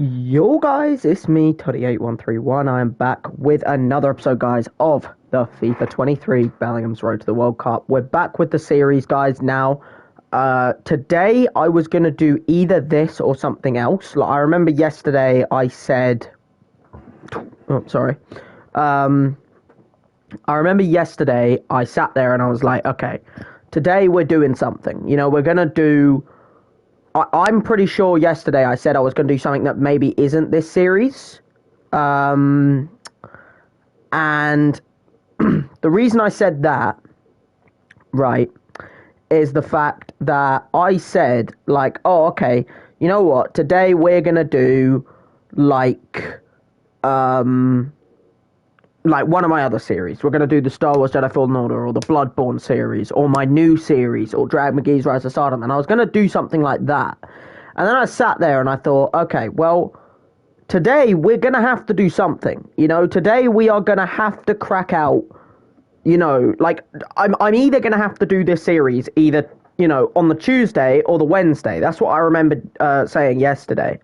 Yo guys, it's me, Toddy8131. I am back with another episode, guys, of the FIFA 23 Bellingham's Road to the World Cup. We're back with the series, guys, now. Today I was going to do either this or something else. Like, I remember yesterday I said... Oh, sorry. I remember yesterday I sat there and I was like, okay, today we're doing something. You know, we're going to do... I'm pretty sure yesterday I said I was going to do something that maybe isn't this series. And the reason I said that, right, is the fact that I said, like, oh, okay, you know what? Today we're going to do, like one of my other series. We're going to do the Star Wars Jedi Fallen Order or the Bloodborne series or my new series or Drag McGee's Rise of Stardom. And I was going to do something like that. And then I sat there and I thought, okay, well, today we're going to have to do something. You know, today we are going to have to crack out, you know, like I'm either going to have to do this series either, you know, on the Tuesday or the Wednesday. That's what I remember saying yesterday.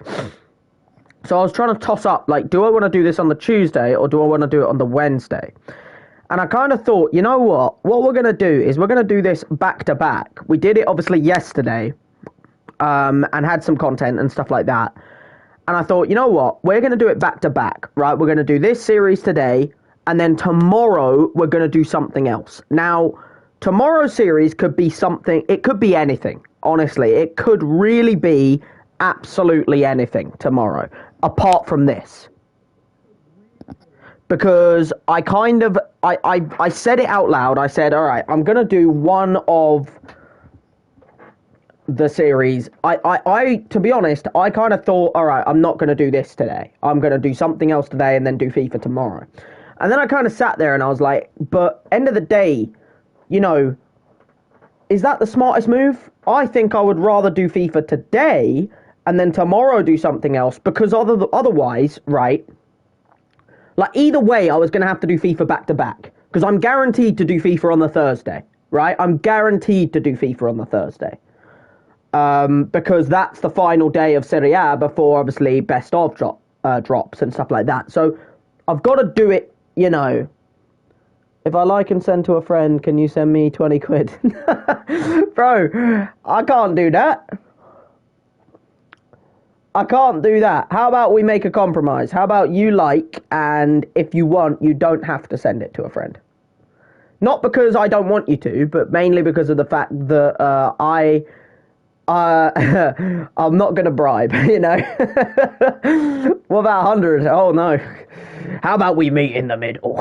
So I was trying to toss up, like, do I want to do this on the Tuesday or do I want to do it on the Wednesday? And I kind of thought, you know what? What we're going to do is we're going to do this back to back. We did it, obviously, yesterday and had some content and stuff like that. And I thought, you know what? We're going to do it back to back, right? We're going to do this series today and then tomorrow we're going to do something else. Now, tomorrow's series could be something, it could be anything, honestly. It could really be absolutely anything tomorrow, apart from this. Because I kind of, I said it out loud. I said, all right, I'm going to do one of the series. I to be honest, I kind of thought, all right, I'm not going to do this today. I'm going to do something else today and then do FIFA tomorrow. And then I kind of sat there and I was like, but end of the day, you know, is that the smartest move? I think I would rather do FIFA today and then tomorrow do something else, because otherwise, right, like either way, I was going to have to do FIFA back to back, because I'm guaranteed to do FIFA on the Thursday, right? I'm guaranteed to do FIFA on the Thursday, because that's the final day of Serie A before, obviously, best of drops and stuff like that. So I've got to do it, you know. If I like and send to a friend, can you send me 20 quid? Bro, I can't do that. I can't do that. How about we make a compromise? How about you like, and if you want, you don't have to send it to a friend. Not because I don't want you to, but mainly because of the fact that I'm not going to bribe, you know. What about 100? Oh, no. How about we meet in the middle?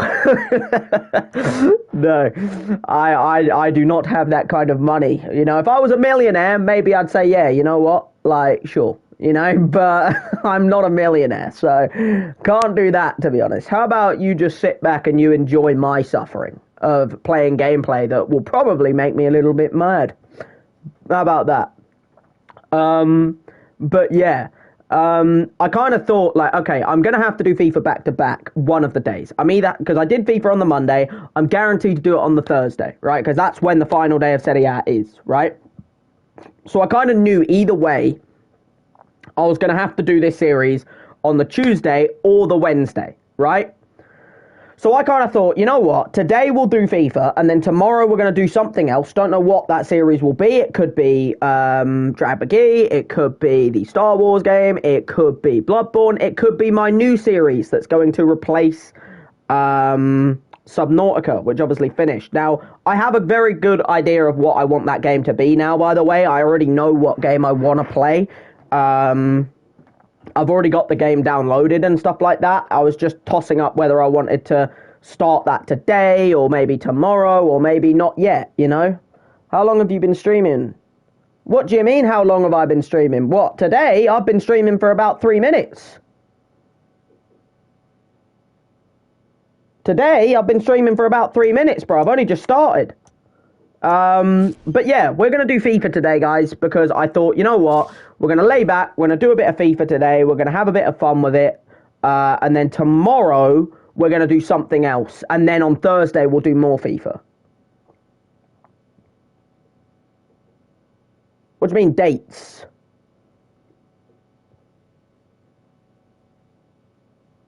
No, I do not have that kind of money. You know, if I was a millionaire, maybe I'd say, yeah, you know what? Like, sure. You know, but I'm not a millionaire, so can't do that, to be honest. How about you just sit back and you enjoy my suffering of playing gameplay that will probably make me a little bit mad? How about that? But yeah, I kind of thought, like, okay, I'm going to have to do FIFA back to back one of the days. I mean, that because I did FIFA on the Monday, I'm guaranteed to do it on the Thursday, right? Because that's when the final day of Serie A is, right? So I kind of knew either way, I was going to have to do this series on the Tuesday or the Wednesday, right? So I kind of thought, you know what? Today we'll do FIFA, and then tomorrow we're going to do something else. Don't know what that series will be. It could be Drag McGee. It could be the Star Wars game. It could be Bloodborne. It could be my new series that's going to replace Subnautica, which obviously finished. Now, I have a very good idea of what I want that game to be now, by the way. I already know what game I want to play. I've already got the game downloaded and stuff like that. I was just tossing up whether I wanted to start that today or maybe tomorrow or maybe not yet, you know? How long have you been streaming? What do you mean, how long have I been streaming? What, today? I've been streaming for about 3 minutes. Today, I've been streaming for about 3 minutes, bro. I've only just started. But yeah, we're going to do FIFA today, guys, because I thought, you know what? We're going to lay back. We're going to do a bit of FIFA today. We're going to have a bit of fun with it. And then tomorrow, we're going to do something else. And then on Thursday, we'll do more FIFA. What do you mean, dates?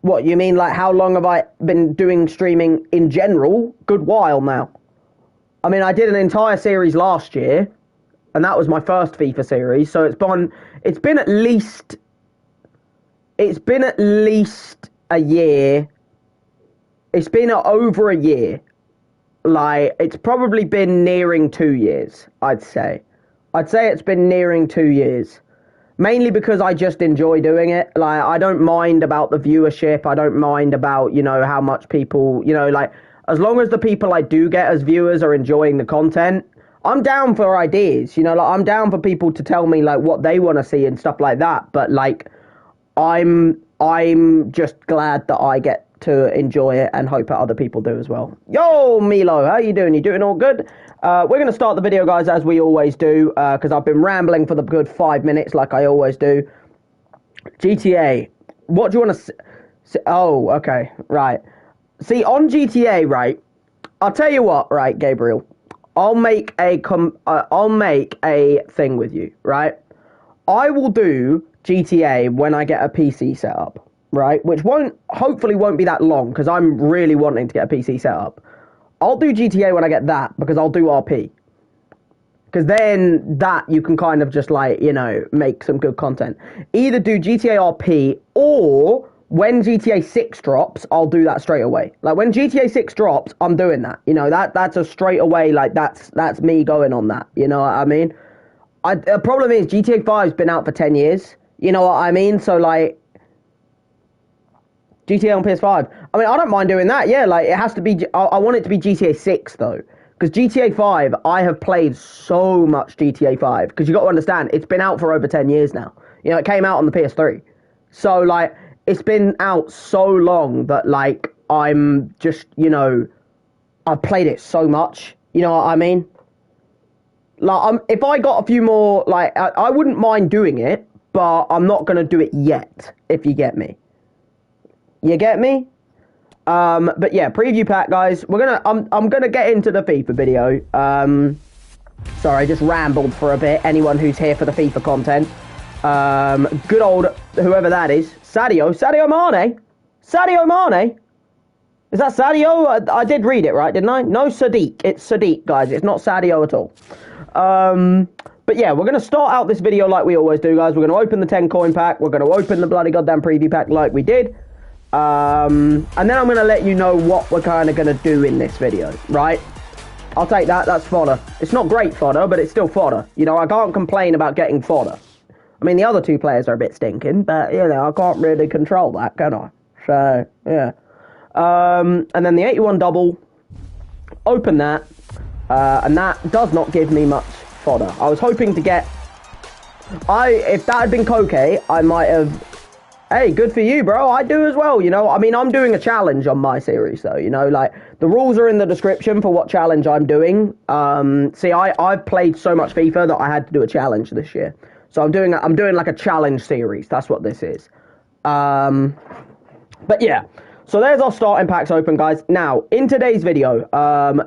What, you mean like how long have I been doing streaming in general? Good while now. I mean, I did an entire series last year, and that was my first FIFA series, so it's been at least a year. It's been over a year. Like, it's probably been nearing 2 years, I'd say. I'd say it's been nearing 2 years. Mainly because I just enjoy doing it. Like, I don't mind about the viewership. I don't mind about, you know, how much people, you know, like, as long as the people I do get as viewers are enjoying the content, I'm down for ideas. You know, like, I'm down for people to tell me, like, what they want to see and stuff like that. But, like, I'm just glad that I get to enjoy it and hope that other people do as well. Yo, Milo, how you doing? You doing all good? We're going to start the video, guys, as we always do, because I've been rambling for the good 5 minutes like I always do. GTA, what do you want to see? Oh, okay, right. See, on GTA, right, I'll tell you what, right, Gabriel, I'll make a thing with you, right? I will do GTA when I get a PC set up, right? Which hopefully won't be that long, because I'm really wanting to get a PC set up. I'll do GTA when I get that, because I'll do RP. Because then that you can kind of just, like, you know, make some good content. Either do GTA RP, or when GTA 6 drops, I'll do that straight away. Like, when GTA 6 drops, I'm doing that. You know, that's a straight away, like, that's me going on that. You know what I mean? The problem is, GTA 5's been out for 10 years. You know what I mean? So, like, GTA on PS5. I mean, I don't mind doing that. Yeah, like, it has to be... I want it to be GTA 6, though. Because GTA 5, I have played so much GTA 5. Because you got to understand, it's been out for over 10 years now. You know, it came out on the PS3. So, like, it's been out so long that, like, I'm just, you know... I've played it so much. You know what I mean? Like, if I got a few more... Like, I wouldn't mind doing it, but I'm not going to do it yet, if you get me. You get me? But yeah, preview pack, guys. I'm gonna get into the FIFA video. Sorry, I just rambled for a bit. Anyone who's here for the FIFA content. Good old whoever that is. Sadio Mane. Sadio Mane. Is that Sadio? I did read it right, didn't I? No, Sadiq. It's Sadiq, guys. It's not Sadio at all. But yeah, we're gonna start out this video like we always do, guys. We're gonna open the 10 coin pack. We're gonna open the bloody goddamn preview pack like we did. And then I'm going to let you know what we're kind of going to do in this video, right? I'll take that. That's fodder. It's not great fodder, but it's still fodder. You know, I can't complain about getting fodder. I mean, the other two players are a bit stinking, but, you know, I can't really control that, can I? So, yeah. And then the 81 double, open that, and that does not give me much fodder. I was hoping to get... If that had been Koke, I might have... Hey, good for you, bro. I do as well, you know. I mean, I'm doing a challenge on my series, though, you know. Like, the rules are in the description for what challenge I'm doing. See, I've played so much FIFA that I had to do a challenge this year. So I'm doing like a challenge series. That's what this is. But yeah. So there's our starting packs open, guys. Now, in today's video,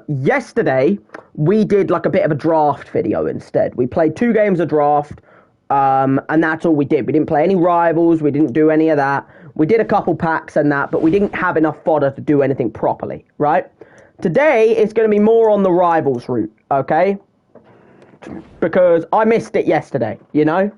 yesterday, we did like a bit of a draft video instead. We played 2 games of draft. And that's all we did. We didn't play any rivals. We didn't do any of that. We did a couple packs and that, but we didn't have enough fodder to do anything properly, right? Today, it's going to be more on the rivals route, okay? Because I missed it yesterday, you know?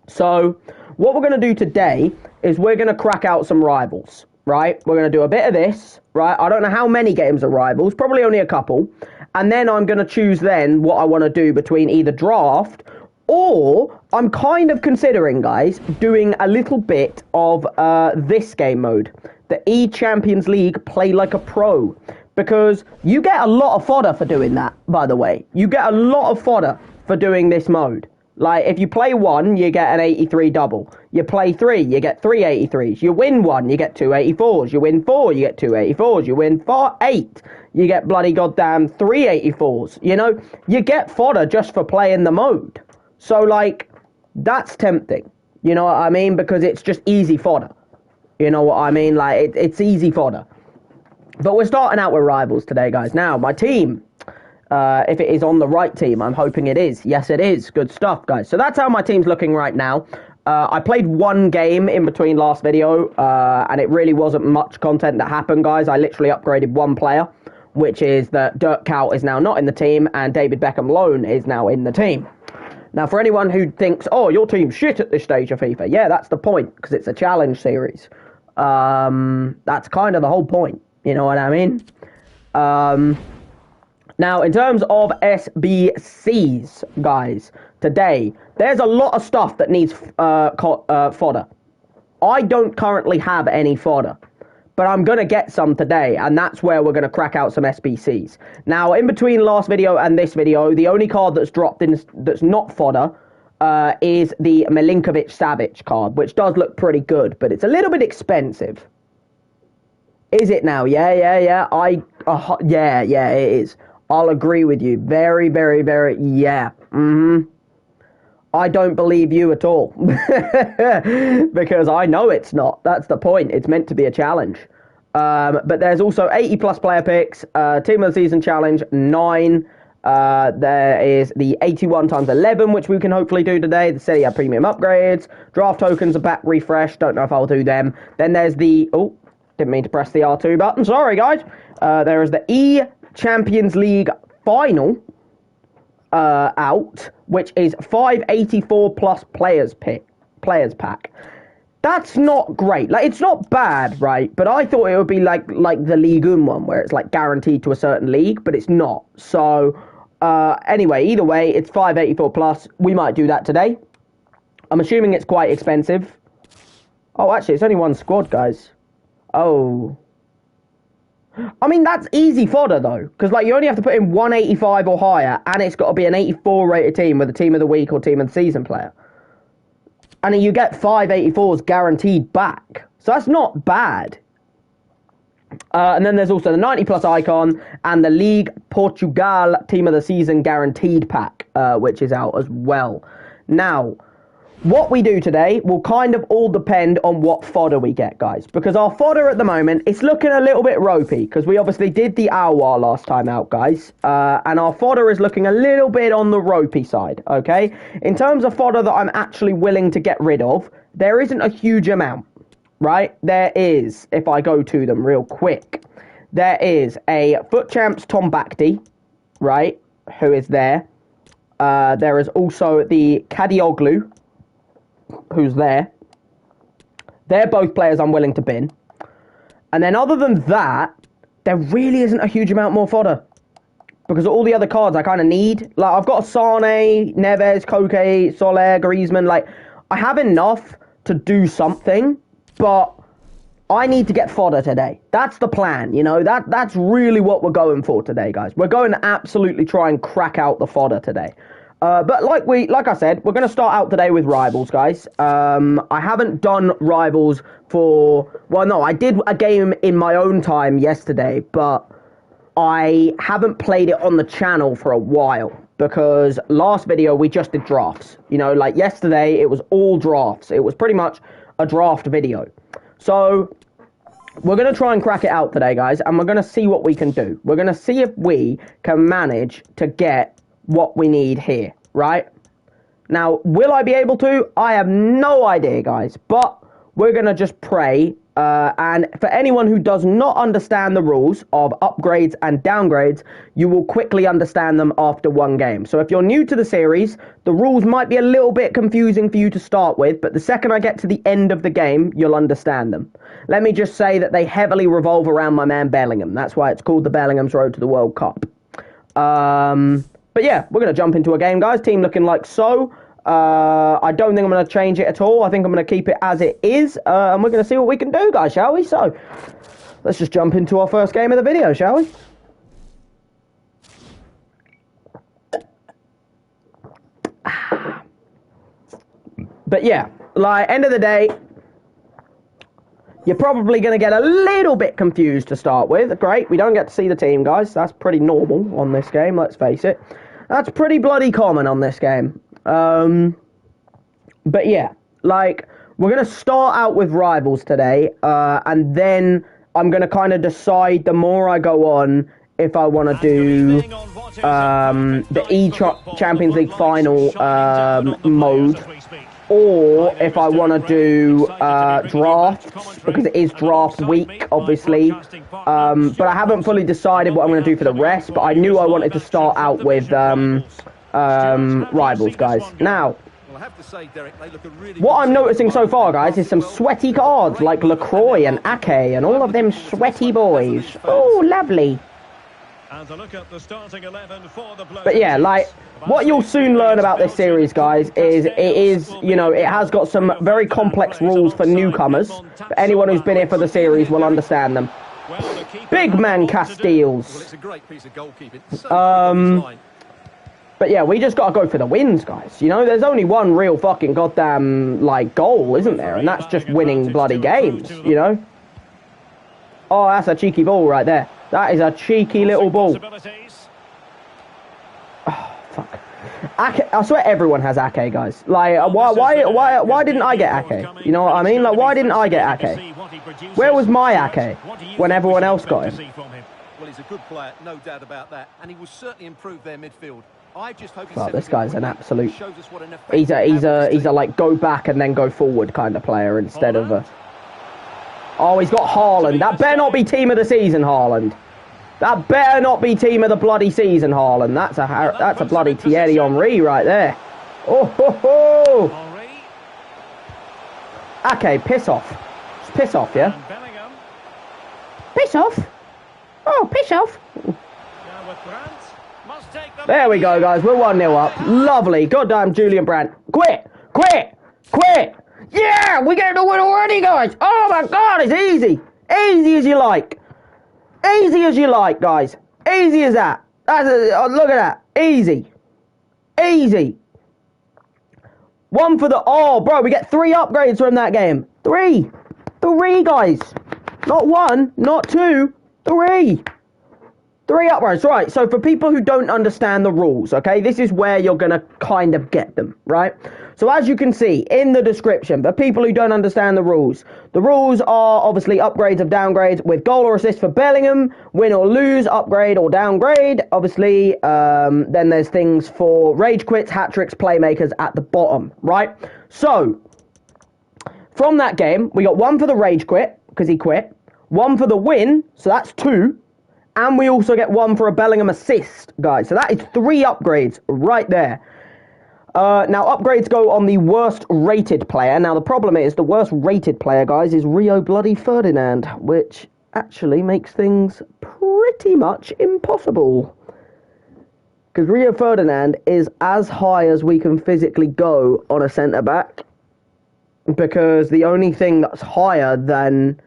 So, what we're going to do today is we're going to crack out some rivals, right? We're going to do a bit of this, right? I don't know how many games of rivals, probably only a couple. And then I'm going to choose then what I want to do between either draft... Or, I'm kind of considering, guys, doing a little bit of this game mode. The E-Champions League Play Like a Pro. Because you get a lot of fodder for doing that, by the way. You get a lot of fodder for doing this mode. Like, if you play 1, you get an 83 double. You play 3, you get 3 83s. You win 1, you get 2 84s. You win 4, you get 2 84s. You win 8, you get bloody goddamn 3 84s. You know, you get fodder just for playing the mode. So, like, that's tempting, you know what I mean? Because it's just easy fodder, you know what I mean? Like, it's easy fodder. But we're starting out with rivals today, guys. Now, my team, if it is on the right team, I'm hoping it is. Yes, it is. Good stuff, guys. So that's how my team's looking right now. I played one game in between last video, and it really wasn't much content that happened, guys. I literally upgraded one player, which is that Dirk Kuyt is now not in the team, and David Beckham Loan is now in the team. Now, for anyone who thinks, oh, your team's shit at this stage of FIFA, yeah, that's the point, because it's a challenge series. That's kind of the whole point, you know what I mean? Now, in terms of SBCs, guys, today, there's a lot of stuff that needs fodder. I don't currently have any fodder, but I'm going to get some today, and that's where we're going to crack out some SBCs. Now, in between last video and this video, the only card that's dropped in that's not fodder is the Milinkovic-Savic card, which does look pretty good, but it's a little bit expensive. Is it now? Yeah, it is. I'll agree with you. Very, very, very, yeah. I don't believe you at all. Because I know it's not. That's the point. It's meant to be a challenge. But there's also 80 plus player picks, Team of the Season challenge, 9. There is the 81 times 11, which we can hopefully do today. The Serie A premium upgrades, draft tokens, a back refresh. Don't know if I'll do them. Then there's the, oh, didn't mean to press the R2 button. Sorry, guys. There is the E Champions League final out, which is 584 plus players pack. That's not great. Like, it's not bad, right? But I thought it would be like the Ligue 1 one, where it's like guaranteed to a certain league, but it's not. So anyway, either way, it's 584 plus. We might do that today. I'm assuming it's quite expensive. Oh, actually, it's only one squad, guys. Oh. I mean, that's easy fodder, though. Because, like, you only have to put in 185 or higher, and it's got to be an 84 rated team with a team of the week or team of the season player. And then you get 584s guaranteed back. So that's not bad. And then there's also the 90 plus icon and the League Portugal team of the season guaranteed pack, which is out as well. Now, what we do today will kind of all depend on what fodder we get, guys. Because our fodder at the moment, it's looking a little bit ropey. Because we obviously did the Aouar last time out, guys. And our fodder is looking a little bit on the ropey side, okay? In terms of fodder that I'm actually willing to get rid of, there isn't a huge amount, right? There is, if I go to them real quick, there is a Foot Champs Tom Bakti, right? Who is there. There is also the Kadioglu, who's there. They're both players I'm willing to bin. And then other than that, there really isn't a huge amount more fodder. Because all the other cards I kind of need. Like, I've got Sane, Neves, Koke, Soler, Griezmann. Like, I have enough to do something, but I need to get fodder today. That's the plan, you know. That's really what we're going for today, guys. We're going to absolutely try and crack out the fodder today. But like I said, we're going to start out today with Rivals, guys. I haven't done Rivals for... Well, no, I did a game in my own time yesterday, but I haven't played it on the channel for a while. Because last video, we just did drafts. You know, like yesterday, it was all drafts. It was pretty much a draft video. So, we're going to try and crack it out today, guys. And we're going to see what we can do. We're going to see if we can manage to get what we need here, right? Now, will I be able to? I have no idea, guys, but we're going to just pray. And for anyone who does not understand the rules of upgrades and downgrades, you will quickly understand them after one game. So if you're new to the series, the rules might be a little bit confusing for you to start with, but the second I get to the end of the game, you'll understand them. Let me just say that they heavily revolve around my man Bellingham. That's why it's called the Bellingham's Road to the World Cup. But yeah, we're going to jump into a game, guys. Team looking like so. I don't think I'm going to change it at all. I think I'm going to keep it as it is. And we're going to see what we can do, guys, shall we? So, let's just jump into our first game of the video, shall we? But yeah, like, end of the day, you're probably going to get a little bit confused to start with. Great, we don't get to see the team, guys. That's pretty normal on this game, let's face it. That's pretty bloody common on this game. But yeah, like, we're going to start out with Rivals today, and then I'm going to kind of decide the more I go on if I want to do the Champions League final mode. or if I want to do drafts, because it is draft week, obviously. But I haven't fully decided what I'm going to do for the rest, but I knew I wanted to start out with rivals, guys. Now, what I'm noticing so far, guys, is some sweaty cards like LaCroix and Ake and all of them sweaty boys. Oh, lovely. But yeah, like, what you'll soon learn about this series, guys, is it has got some very complex rules for newcomers. But anyone who's been here for the series will understand them. Big man Castiles. But yeah, we just got to go for the wins, guys. You know, there's only one real fucking goddamn, like, goal, isn't there? And that's just winning bloody games, you know? Oh, that's a cheeky ball right there. That is a cheeky little ball. Oh, fuck. Ake, I swear everyone has Ake, guys. Like, why didn't I get Ake? You know what I mean? Like, why didn't I get Ake? Where was my Ake when everyone else got him? Well, he's a good player, no doubt about that, and he will certainly improve their midfield. I just hope well, this guy's an absolute. He's a like go back and then go forward kind of player instead of a. Oh, he's got Haaland. That better not be team of the season, Haaland. That better not be team of the bloody season, Haaland. That's a bloody Thierry Henry right there. Oh ho ho! Okay, piss off. Just piss off, yeah. Piss off. Oh, piss off. There we go, guys. We're 1-0 up. Lovely. Goddamn Julian Brandt. Quit! Quit! Quit! Yeah! We get the win already, guys! Oh my god, it's easy! Easy as you like. Easy as you like, guys. Easy as that. Look at that. Easy. Easy. One for the... Oh, bro, we get 3 upgrades from that game. 3. 3, guys. Not 1, not 2, 3. 3 upgrades, right? So for people who don't understand the rules, okay, this is where you're going to kind of get them, right? So as you can see in the description, for people who don't understand the rules are obviously upgrades of downgrades with goal or assist for Bellingham, win or lose, upgrade or downgrade. Obviously, then there's things for rage quits, hat-tricks, playmakers at the bottom, right? So from that game, we got 1 for the rage quit, because he quit, 1 for the win, so that's 2. And we also get 1 for a Bellingham assist, guys. So that is 3 upgrades right there. Now, upgrades go on the worst rated player. Now, the problem is the worst rated player, guys, is Rio bloody Ferdinand, which actually makes things pretty much impossible. Because Rio Ferdinand is as high as we can physically go on a centre-back. Because the only thing that's higher than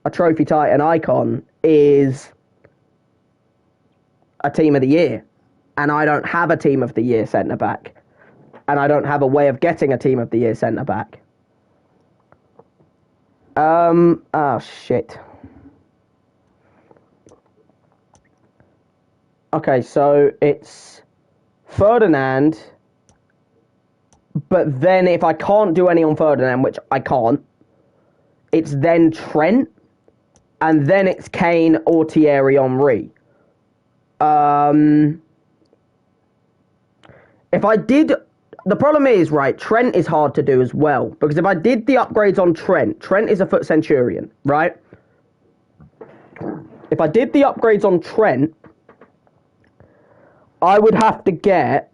a Trophy Titan icon is a Team of the Year, and I don't have a Team of the Year centre-back, and I don't have a way of getting a Team of the Year centre-back. Oh shit. Okay, so it's Ferdinand, but then if I can't do any on Ferdinand, which I can't, it's then Trent, and then it's Kane or Thierry Henry. If I did, the problem is, right, Trent is hard to do as well, because if I did the upgrades on Trent is a foot centurion, right? If I did the upgrades on Trent, I would have to get,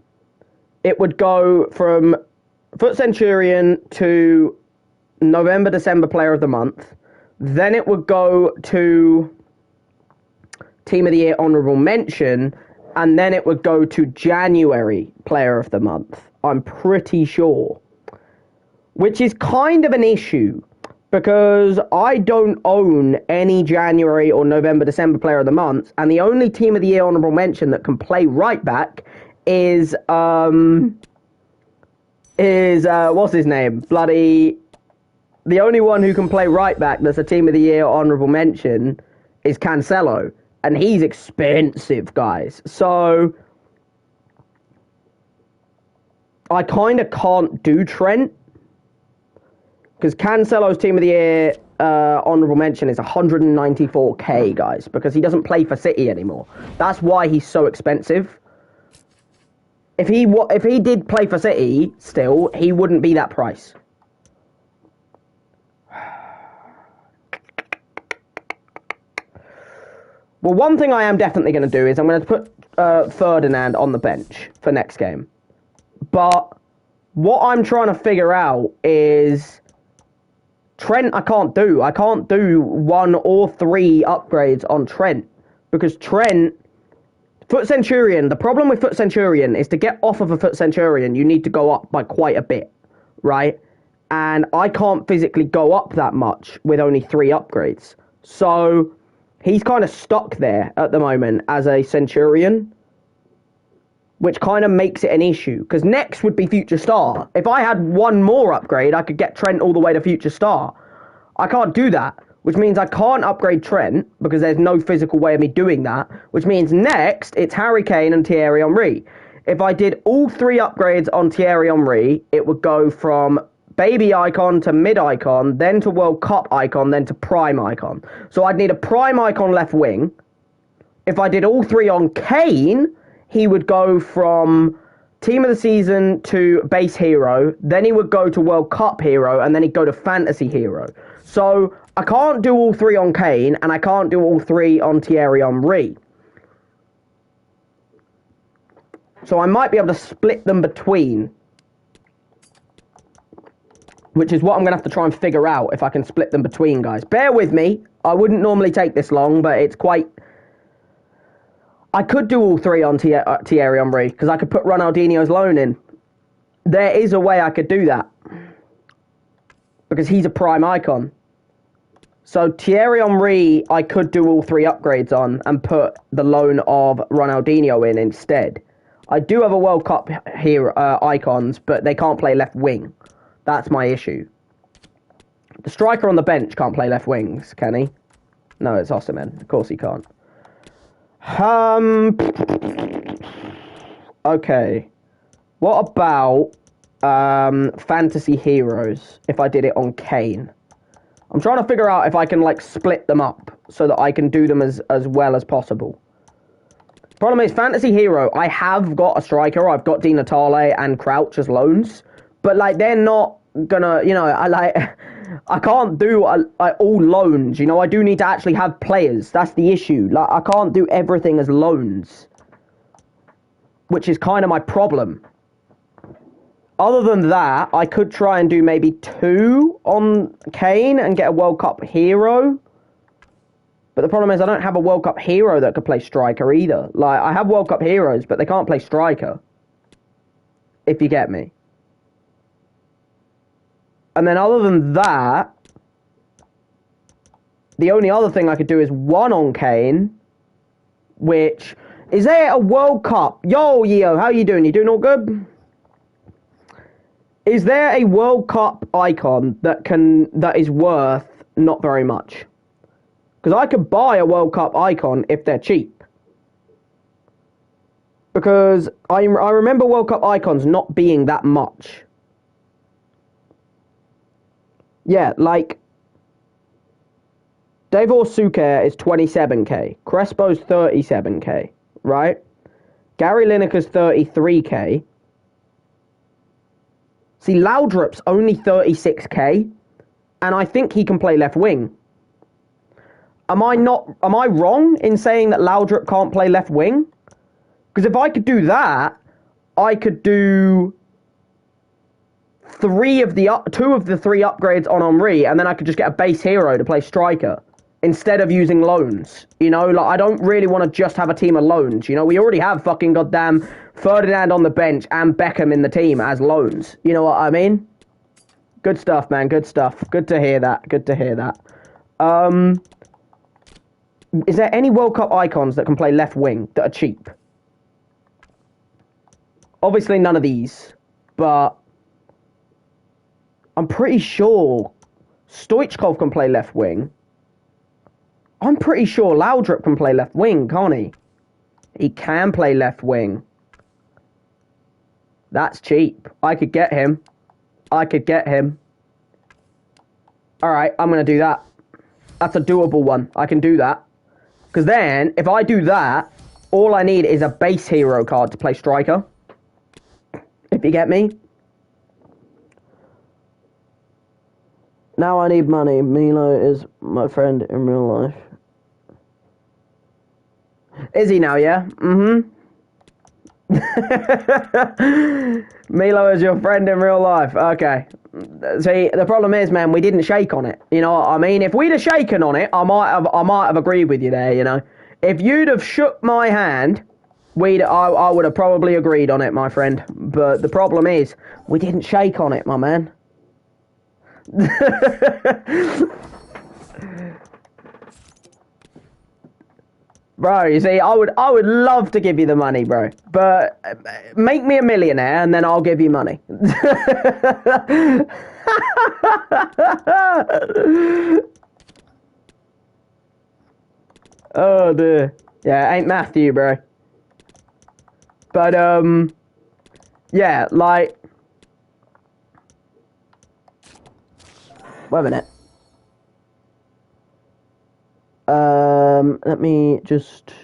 it would go from foot centurion to November, December player of the month, then it would go to Team of the Year honourable mention, and then it would go to January Player of the Month, I'm pretty sure. Which is kind of an issue, because I don't own any January or November, December Player of the Month, and the only Team of the Year honourable mention that can play right back is what's his name? Bloody... The only one who can play right back that's a Team of the Year honourable mention is Cancelo. And he's expensive, guys. So I kind of can't do Trent, because Cancelo's Team of the Year honourable mention is 194k, guys, because he doesn't play for City anymore. That's why he's so expensive. If he did play for City still, he wouldn't be that price. Well, one thing I am definitely going to do is I'm going to put Ferdinand on the bench for next game. But what I'm trying to figure out is Trent I can't do. I can't do 1 or 3 upgrades on Trent. Because Trent... Foot Centurion, the problem with Foot Centurion is to get off of a Foot Centurion, you need to go up by quite a bit, right? And I can't physically go up that much with only 3 upgrades. So he's kind of stuck there at the moment as a Centurion, which kind of makes it an issue. Because next would be Future Star. If I had 1 more upgrade, I could get Trent all the way to Future Star. I can't do that. Which means I can't upgrade Trent, because there's no physical way of me doing that. Which means next, it's Harry Kane and Thierry Henry. If I did all 3 upgrades on Thierry Henry, it would go from baby icon to mid icon, then to World Cup icon, then to prime icon. So I'd need a prime icon left wing. If I did all 3 on Kane, he would go from team of the season to base hero, then he would go to World Cup hero, and then he'd go to fantasy hero. So I can't do all 3 on Kane, and I can't do all 3 on Thierry Henry. So I might be able to split them between, which is what I'm going to have to try and figure out, if I can split them between, guys. Bear with me. I wouldn't normally take this long, but it's quite... I could do all 3 on Thierry Henry, because I could put Ronaldinho's loan in. There is a way I could do that, because he's a prime icon. So Thierry Henry, I could do all 3 upgrades on and put the loan of Ronaldinho in instead. I do have a World Cup hero icons, but they can't play left wing. That's my issue. The striker on the bench can't play left wings, can he? No, it's Osimhen. Of course he can't. Okay. What about fantasy heroes if I did it on Kane? I'm trying to figure out if I can, like, split them up so that I can do them as well as possible. Problem is, fantasy hero, I have got a striker. I've got Di Natale and Crouch as loans. But, like, they're not gonna, you know, I can't do all loans, you know. I do need to actually have players. That's the issue. Like, I can't do everything as loans, which is kind of my problem. Other than that, I could try and do maybe 2 on Kane and get a World Cup hero. But the problem is I don't have a World Cup hero that could play striker either. Like, I have World Cup heroes, but they can't play striker. If you get me. And then other than that, the only other thing I could do is 1 on Kane, which... Is there a World Cup? Yo, how you doing? You doing all good? Is there a World Cup icon that is worth not very much? Because I could buy a World Cup icon if they're cheap. Because I remember World Cup icons not being that much. Yeah, like... Davor Suker is 27k. Crespo's 37k, right? Gary Lineker's 33k. See, Laudrup's only 36k, and I think he can play left wing. Am I wrong in saying that Laudrup can't play left wing? Because if I could do that, I could do 2 of the 3 upgrades on Henry, and then I could just get a base hero to play striker instead of using loans. You know, like, I don't really want to just have a team of loans. You know, we already have fucking goddamn Ferdinand on the bench and Beckham in the team as loans. You know what I mean? Good stuff, man. Good stuff. Good to hear that. Good to hear that. Is there any World Cup icons that can play left wing that are cheap? Obviously none of these, but I'm pretty sure Stoichkov can play left wing. I'm pretty sure Laudrup can play left wing, can't he? He can play left wing. That's cheap. I could get him. Alright, I'm going to do that. That's a doable one. I can do that. Because then, if I do that, all I need is a base hero card to play striker. If you get me? Now I need money. Milo is my friend in real life. Is he now, yeah? Mm-hmm. Milo is your friend in real life. Okay. See, the problem is, man, we didn't shake on it. You know what I mean? If we'd have shaken on it, I might have agreed with you there, you know. If you'd have shook my hand, I would have probably agreed on it, my friend. But the problem is, we didn't shake on it, my man. Bro, you see, I would love to give you the money, bro. But make me a millionaire and then I'll give you money. Oh dear. Yeah, ain't math to you, bro. But yeah, like, wait a minute. Let me just...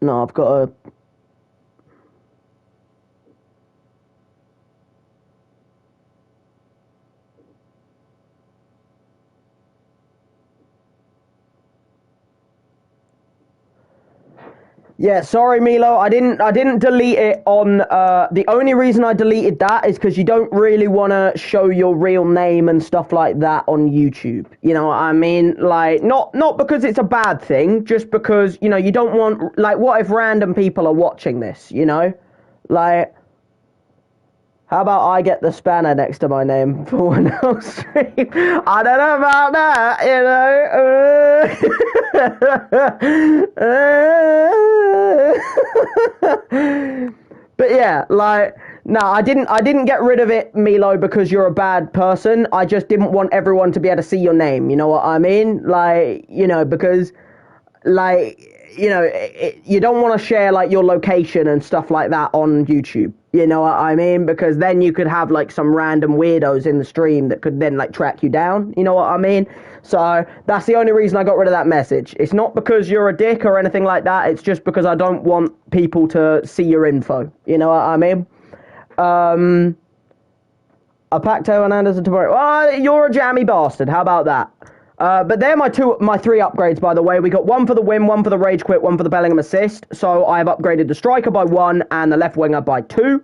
No, I've got a... Yeah, sorry, Milo. I didn't delete it on. The only reason I deleted that is because you don't really want to show your real name and stuff like that on YouTube. You know what I mean? Like, not because it's a bad thing, just because, you know, you don't want, like, what if random people are watching this, you know? Like, how about I get the spanner next to my name for when I'll stream? I don't know about that, you know. But yeah, like, no, I didn't get rid of it, Milo, because you're a bad person. I just didn't want everyone to be able to see your name. You know what I mean? Like, you know, because, like, you know, you don't want to share, like, your location and stuff like that on YouTube. You know what I mean? Because then you could have, like, some random weirdos in the stream that could then, like, track you down. You know what I mean? So that's the only reason I got rid of that message. It's not because you're a dick or anything like that. It's just because I don't want people to see your info. You know what I mean? A Pacto and Anderson tomorrow. Oh, you're a jammy bastard. How about that? But they're my three upgrades, by the way. We got one for the win, one for the rage quit, one for the Bellingham assist. So I have upgraded the striker by 1 and the left winger by 2.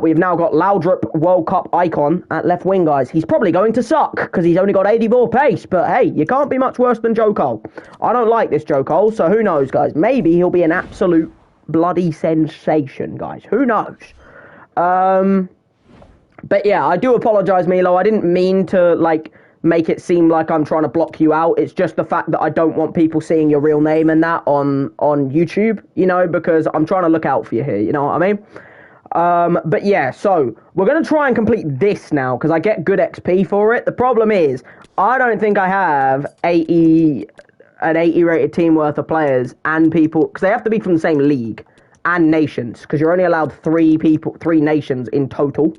We've now got Laudrup World Cup icon at left wing, guys. He's probably going to suck because he's only got 84 pace. But hey, you can't be much worse than Joe Cole. I don't like this Joe Cole, so who knows, guys? Maybe he'll be an absolute bloody sensation, guys. Who knows? But yeah, I do apologise, Milo. I didn't mean to, like, make it seem like I'm trying to block you out. It's just the fact that I don't want people seeing your real name and that on YouTube, you know, because I'm trying to look out for you here, you know what I mean? But yeah, so we're going to try and complete this now because I get good XP for it. The problem is, I don't think I have an 80 rated team worth of players and people, because they have to be from the same league and nations, because you're only allowed 3 nations in total.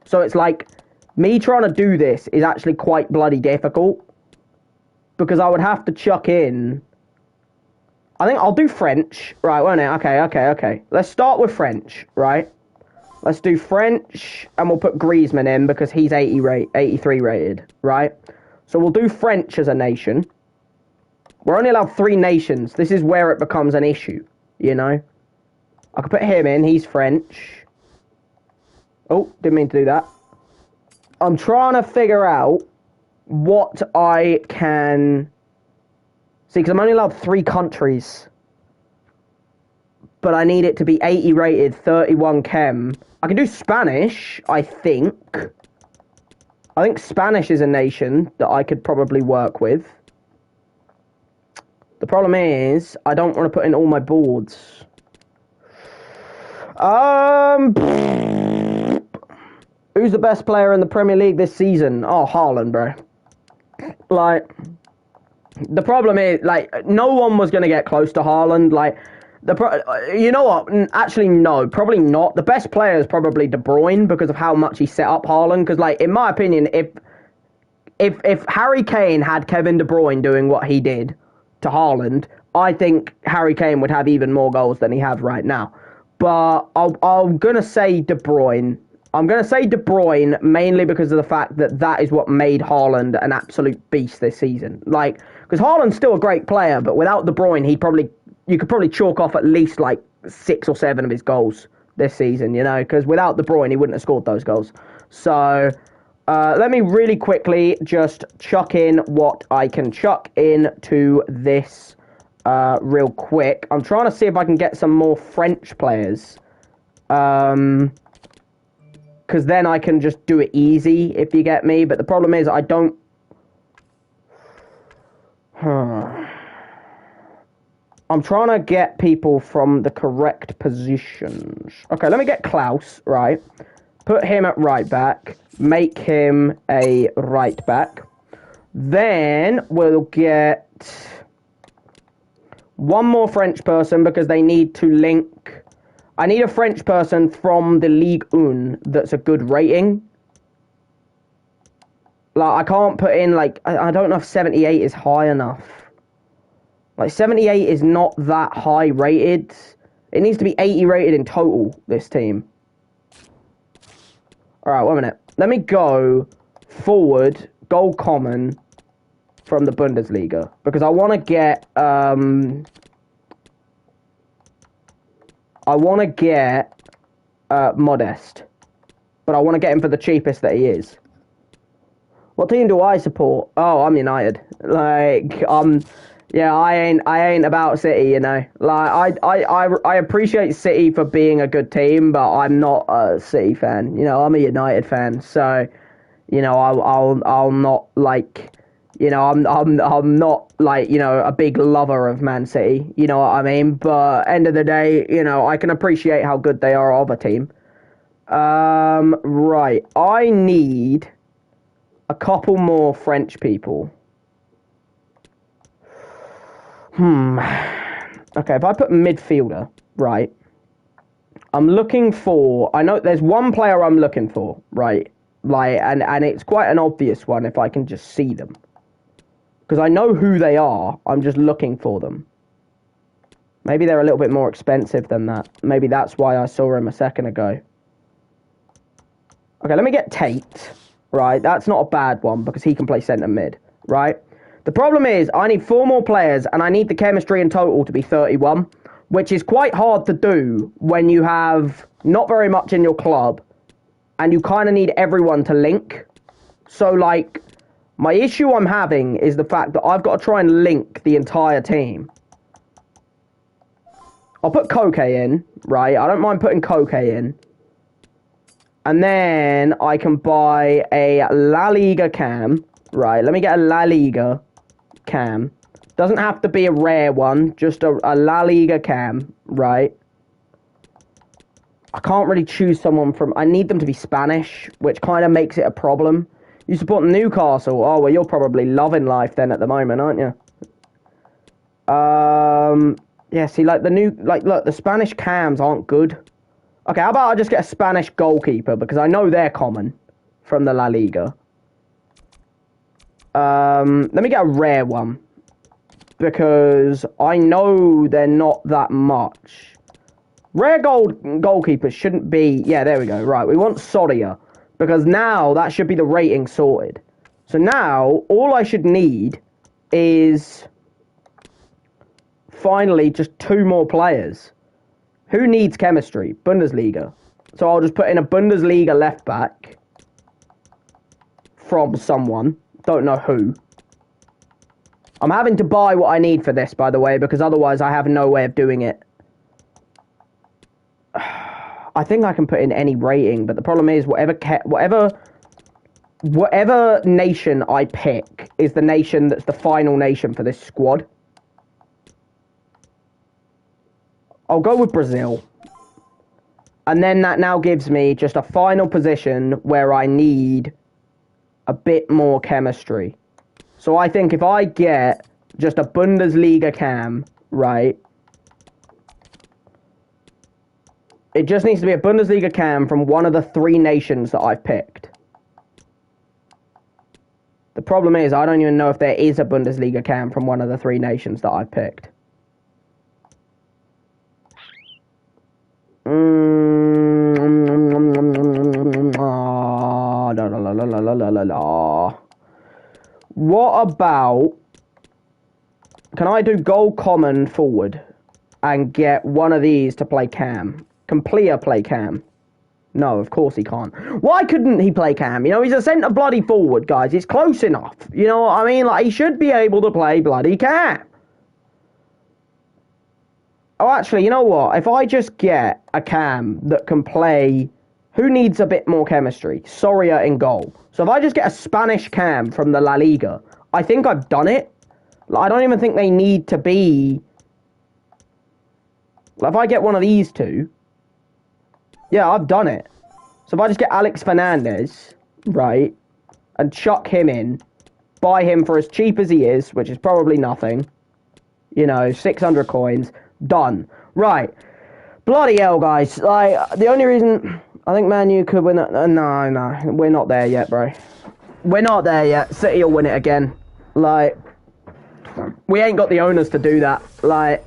So it's like, me trying to do this is actually quite bloody difficult, because I would have to chuck in, I think I'll do French, right, won't it? Okay. Let's start with French, right? Let's do French, and we'll put Griezmann in, because he's 83 rated, right? So we'll do French as a nation. We're only allowed 3 nations. This is where it becomes an issue, you know? I could put him in, he's French. Oh, didn't mean to do that. I'm trying to figure out what I can... See, because I'm only allowed 3 countries. But I need it to be 80 rated, 31 chem. I can do Spanish, I think. I think Spanish is a nation that I could probably work with. The problem is, I don't want to put in all my boards. Who's the best player in the Premier League this season? Oh, Haaland, bro. Like, the problem is, like, no one was going to get close to Haaland. Like, you know what? Actually, no, probably not. The best player is probably De Bruyne because of how much he set up Haaland. Because, like, in my opinion, if Harry Kane had Kevin De Bruyne doing what he did to Haaland, I think Harry Kane would have even more goals than he has right now. But I'm going to say De Bruyne. I'm going to say De Bruyne mainly because of the fact that that is what made Haaland an absolute beast this season. Like, because Haaland's still a great player, but without De Bruyne, you could probably chalk off at least like 6 or 7 of his goals this season, you know, because without De Bruyne, he wouldn't have scored those goals. So, let me really quickly just chuck in what I can chuck into this real quick. I'm trying to see if I can get some more French players. Because then I can just do it easy, if you get me. But the problem is I don't... I'm trying to get people from the correct positions. Okay, let me get Klaus, right? Put him at right back. Make him a right back. Then we'll get one more French person because they need to link... I need a French person from the Ligue 1 that's a good rating. Like, I can't put in, like... I don't know if 78 is high enough. Like, 78 is not that high rated. It needs to be 80 rated in total, this team. Alright, 1 minute. Let me go forward, gold common from the Bundesliga. Because I want to get... Modest. But I want to get him for the cheapest that he is. What team do I support? Oh, I'm United. Like, yeah, I ain't about City, you know. Like, I appreciate City for being a good team, but I'm not a City fan. You know, I'm a United fan. So, you know, I'll not like... You know, I'm not, like, you know, a big lover of Man City, you know what I mean? But end of the day, you know, I can appreciate how good they are of a team. Right. I need a couple more French people. Okay, if I put midfielder, right, I'm looking for... I know there's one player I'm looking for, right? Like, and it's quite an obvious one if I can just see them. Because I know who they are, I'm just looking for them. Maybe they're a little bit more expensive than that. Maybe that's why I saw him a second ago. Okay, let me get Tate. Right, that's not a bad one because he can play centre mid. Right? The problem is I need 4 more players and I need the chemistry in total to be 31. Which is quite hard to do when you have not very much in your club. And you kind of need everyone to link. So, like... My issue I'm having is the fact that I've got to try and link the entire team. I'll put Koke in, right? I don't mind putting Koke in. And then I can buy a La Liga cam, right? Let me get a La Liga cam. Doesn't have to be a rare one, just a La Liga cam, right? I can't really choose someone from... I need them to be Spanish, which kind of makes it a problem. You support Newcastle? Oh, well, you're probably loving life then at the moment, aren't you? Yeah, see, like, look, the Spanish cams aren't good. Okay, how about I just get a Spanish goalkeeper, because I know they're common from the La Liga. Let me get a rare one, because I know they're not that much. Rare goalkeepers shouldn't be... Yeah, there we go. Right, we want Soria. Because now that should be the rating sorted. So now all I should need is finally just 2 more players. Who needs chemistry? Bundesliga. So I'll just put in a Bundesliga left back from someone. Don't know who. I'm having to buy what I need for this, by the way, because otherwise I have no way of doing it. I think I can put in any rating, but the problem is whatever nation I pick is the nation that's the final nation for this squad. I'll go with Brazil. And then that now gives me just a final position where I need a bit more chemistry. So I think if I get just a Bundesliga cam, right... It just needs to be a Bundesliga cam from one of the 3 nations that I've picked. The problem is, I don't even know if there is a Bundesliga cam from one of the 3 nations that I've picked. La la la la la. What about... Can I do gold common forward and get one of these to play cam? Can Plea play cam? No, of course he can't. Why couldn't he play cam? You know, he's a centre bloody forward, guys. It's close enough. You know what I mean? Like, he should be able to play bloody cam. Oh, actually, you know what? If I just get a cam that can play... Who needs a bit more chemistry? Soria in goal. So if I just get a Spanish cam from the La Liga, I think I've done it. Like, I don't even think they need to be... Like, if I get one of these two... Yeah, I've done it. So if I just get Alex Fernandez, right, and chuck him in, buy him for as cheap as he is, which is probably nothing, you know, 600 coins, done. Right. Bloody hell, guys. Like, the only reason I think Man U could win it... No, we're not there yet, bro. We're not there yet. City will win it again. Like, we ain't got the owners to do that. Like,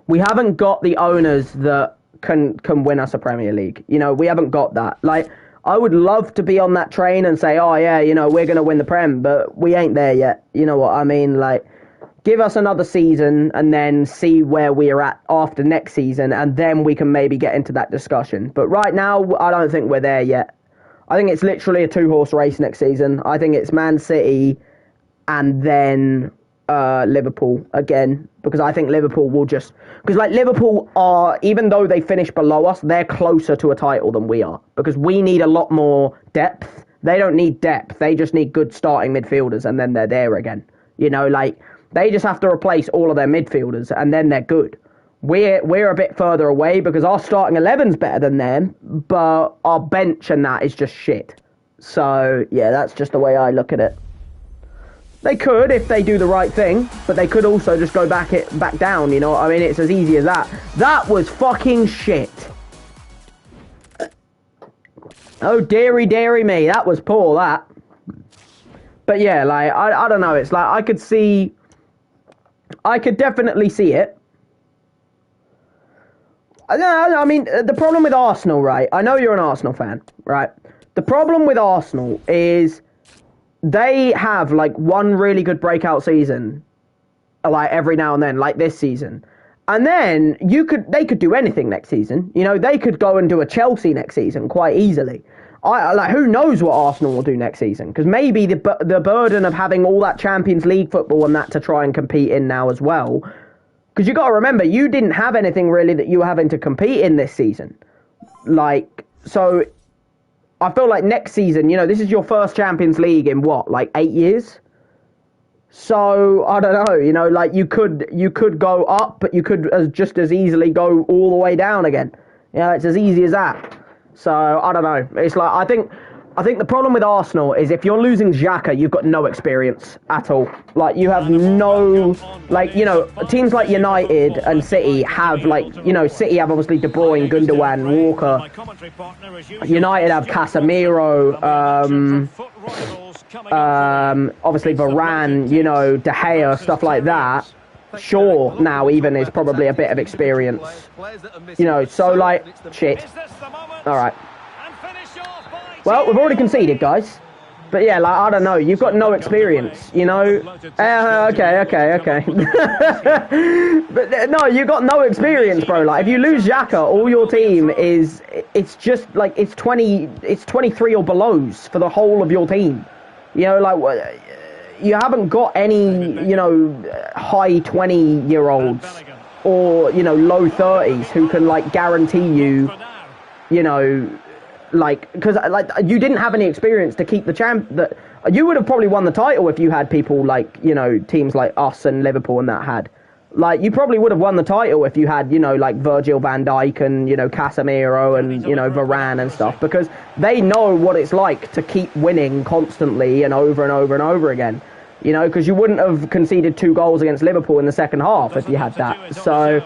we haven't got the owners that can win us a Premier League. You know, we haven't got that. Like, I would love to be on that train and say, oh, yeah, you know, we're going to win the Prem, but we ain't there yet. You know what I mean? Like, give us another season and then see where we are at after next season, and then we can maybe get into that discussion. But right now, I don't think we're there yet. I think it's literally a two-horse race next season. I think it's Man City and then Liverpool again, because I think Liverpool will just... Because, like, Liverpool are, even though they finish below us, they're closer to a title than we are. Because we need a lot more depth. They don't need depth. They just need good starting midfielders, and then they're there again. You know, like, they just have to replace all of their midfielders, and then they're good. We're a bit further away, because our starting 11's better than them, but our bench and that is just shit. So, yeah, that's just the way I look at it. They could if they do the right thing, but they could also just go back down, you know what I mean? It's as easy as that. That was fucking shit. Oh, dearie me. That was poor, that. But yeah, like, I don't know. It's like, I could definitely see it. I mean, the problem with Arsenal, right? I know you're an Arsenal fan, right? The problem with Arsenal is... They have, like, one really good breakout season, like, every now and then, like this season. And then they could do anything next season. You know, they could go and do a Chelsea next season quite easily. Like, who knows what Arsenal will do next season? Because maybe the burden of having all that Champions League football and that to try and compete in now as well. Because you got to remember, you didn't have anything really that you were having to compete in this season. Like, so... I feel like next season, you know, this is your first Champions League in what, like 8 years? So, I don't know, you know, like you could go up, but you could just as easily go all the way down again. You know, it's as easy as that. So, I don't know. It's like, I think the problem with Arsenal is if you're losing Xhaka, you've got no experience at all. Like, you have no, like, you know, teams like United and City have, like, you know, City have obviously De Bruyne, Gundogan, Walker. United have Casemiro, obviously Varane, you know, De Gea, stuff like that. Shaw now even is probably a bit of experience. You know, so, like, shit. All right. Well, we've already conceded, guys. But yeah, like, I don't know. You've got no experience, you know? Okay. But no, you've got no experience, bro. Like, if you lose Xhaka, all your team is... It's just, like, it's 23 or belows for the whole of your team. You know, like, you haven't got any, you know, high 20-year-olds or, you know, low 30s who can, like, guarantee you, you know... Like, because like you didn't have any experience to keep the champ. That you would have probably won the title if you had people like, you know, teams like us and Liverpool and that had. Like, you probably would have won the title if you had, you know, like Virgil van Dijk and, you know, Casemiro and, you know, Varane and stuff, because they know what it's like to keep winning constantly and over and over and over again. You know, because you wouldn't have conceded 2 goals against Liverpool in the second half if you had that. So,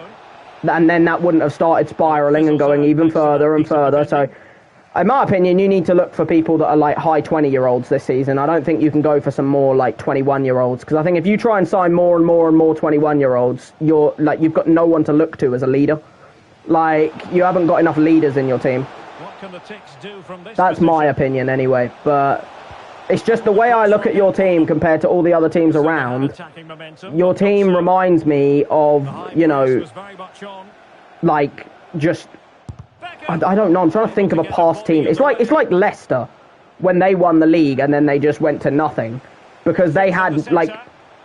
and then that wouldn't have started spiralling and going even further and further. So, in my opinion, you need to look for people that are like high 20-year-olds this season. I don't think you can go for some more like 21-year-olds, because I think if you try and sign more and more and more 21-year-olds, you've got no one to look to as a leader. Like, you haven't got enough leaders in your team. That's my opinion anyway, but it's just the way I look at your team compared to all the other teams around. Your team reminds me of, you know, like, just, I don't know, I'm trying to think of a past team. It's like Leicester, when they won the league and then they just went to nothing. Because they had, like,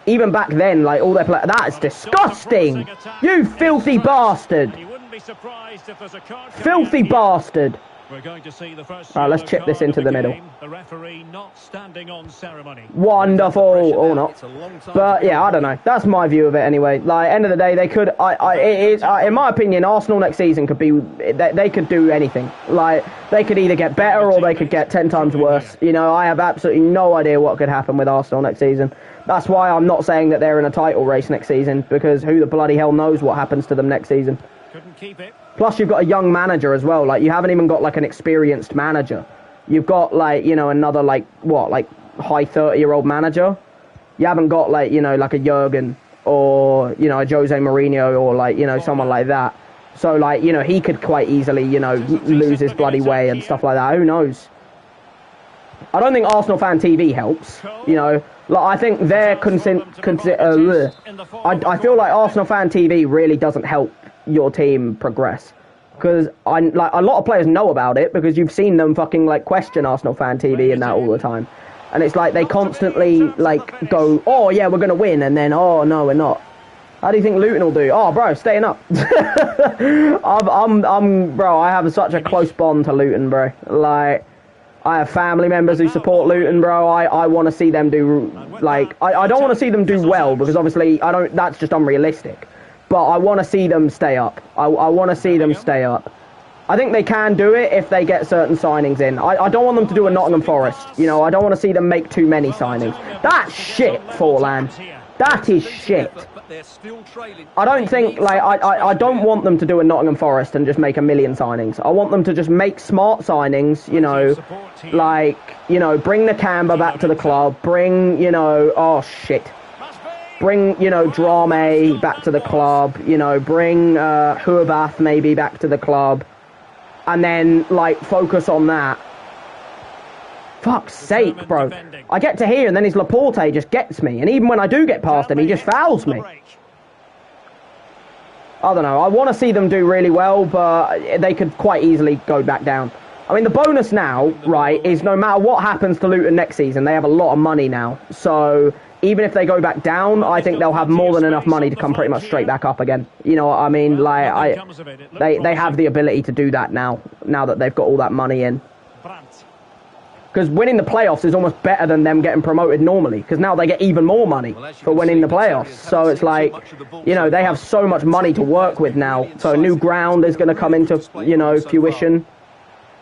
even back then, like, all their players, that is disgusting! You filthy bastard! Filthy bastard! We're going to see the first. Alright, let's chip this into the middle. The referee not standing on ceremony. Wonderful, or not. But yeah, I don't know. That's my view of it anyway. Like, end of the day, they could. In my opinion, Arsenal next season could be. They could do anything. Like, they could either get better or they could get 10 times worse. You know, I have absolutely no idea what could happen with Arsenal next season. That's why I'm not saying that they're in a title race next season, because who the bloody hell knows what happens to them next season. Couldn't keep it. Plus, you've got a young manager as well. Like, you haven't even got, like, an experienced manager. You've got, like, you know, another, like, what, like, high 30-year-old manager. You haven't got, like, you know, like a Jurgen or, you know, a Jose Mourinho or, like, you know, someone like that. So, like, you know, he could quite easily, you know, lose his bloody way and stuff like that. Who knows? I don't think Arsenal Fan TV helps, you know. Like, I think their I feel like Arsenal Fan TV really doesn't help your team progress, because like a lot of players know about it because you've seen them fucking like question Arsenal Fan TV and that all the time, and it's like they constantly like go, oh yeah, we're gonna win, and then oh no, we're not. How do you think Luton will do? Oh bro, staying up. I'm bro, I have such a close bond to Luton, bro. Like, I have family members who support Luton, bro. I want to see them do, like, I don't want to see them do well, because obviously that's just unrealistic. But I want to see them stay up. I want to see them stay up. I think they can do it if they get certain signings in. I don't want them to do a Nottingham Forest. You know, I don't want to see them make too many signings. That's shit, Forlan. That is shit. I don't think, like, I don't want them to do a Nottingham Forest and just make a million signings. I want them to just make smart signings, you know, like, you know, bring Nakamba back to the club, bring, you know, oh shit. Bring, you know, Drame back to the club, you know, bring Huabath maybe back to the club, and then, like, focus on that. Fuck's sake, bro. I get to here and then his Laporte just gets me, and even when I do get past him, he just fouls me. I don't know, I want to see them do really well, but they could quite easily go back down. I mean, the bonus now, right, is no matter what happens to Luton next season, they have a lot of money now. So even if they go back down, I think they'll have more than enough money to come pretty much straight back up again. You know what I mean? Like, they have the ability to do that now that they've got all that money in. Because winning the playoffs is almost better than them getting promoted normally, because now they get even more money for winning the playoffs. So it's like, you know, they have so much money to work with now. So a new ground is going to come into, you know, fruition.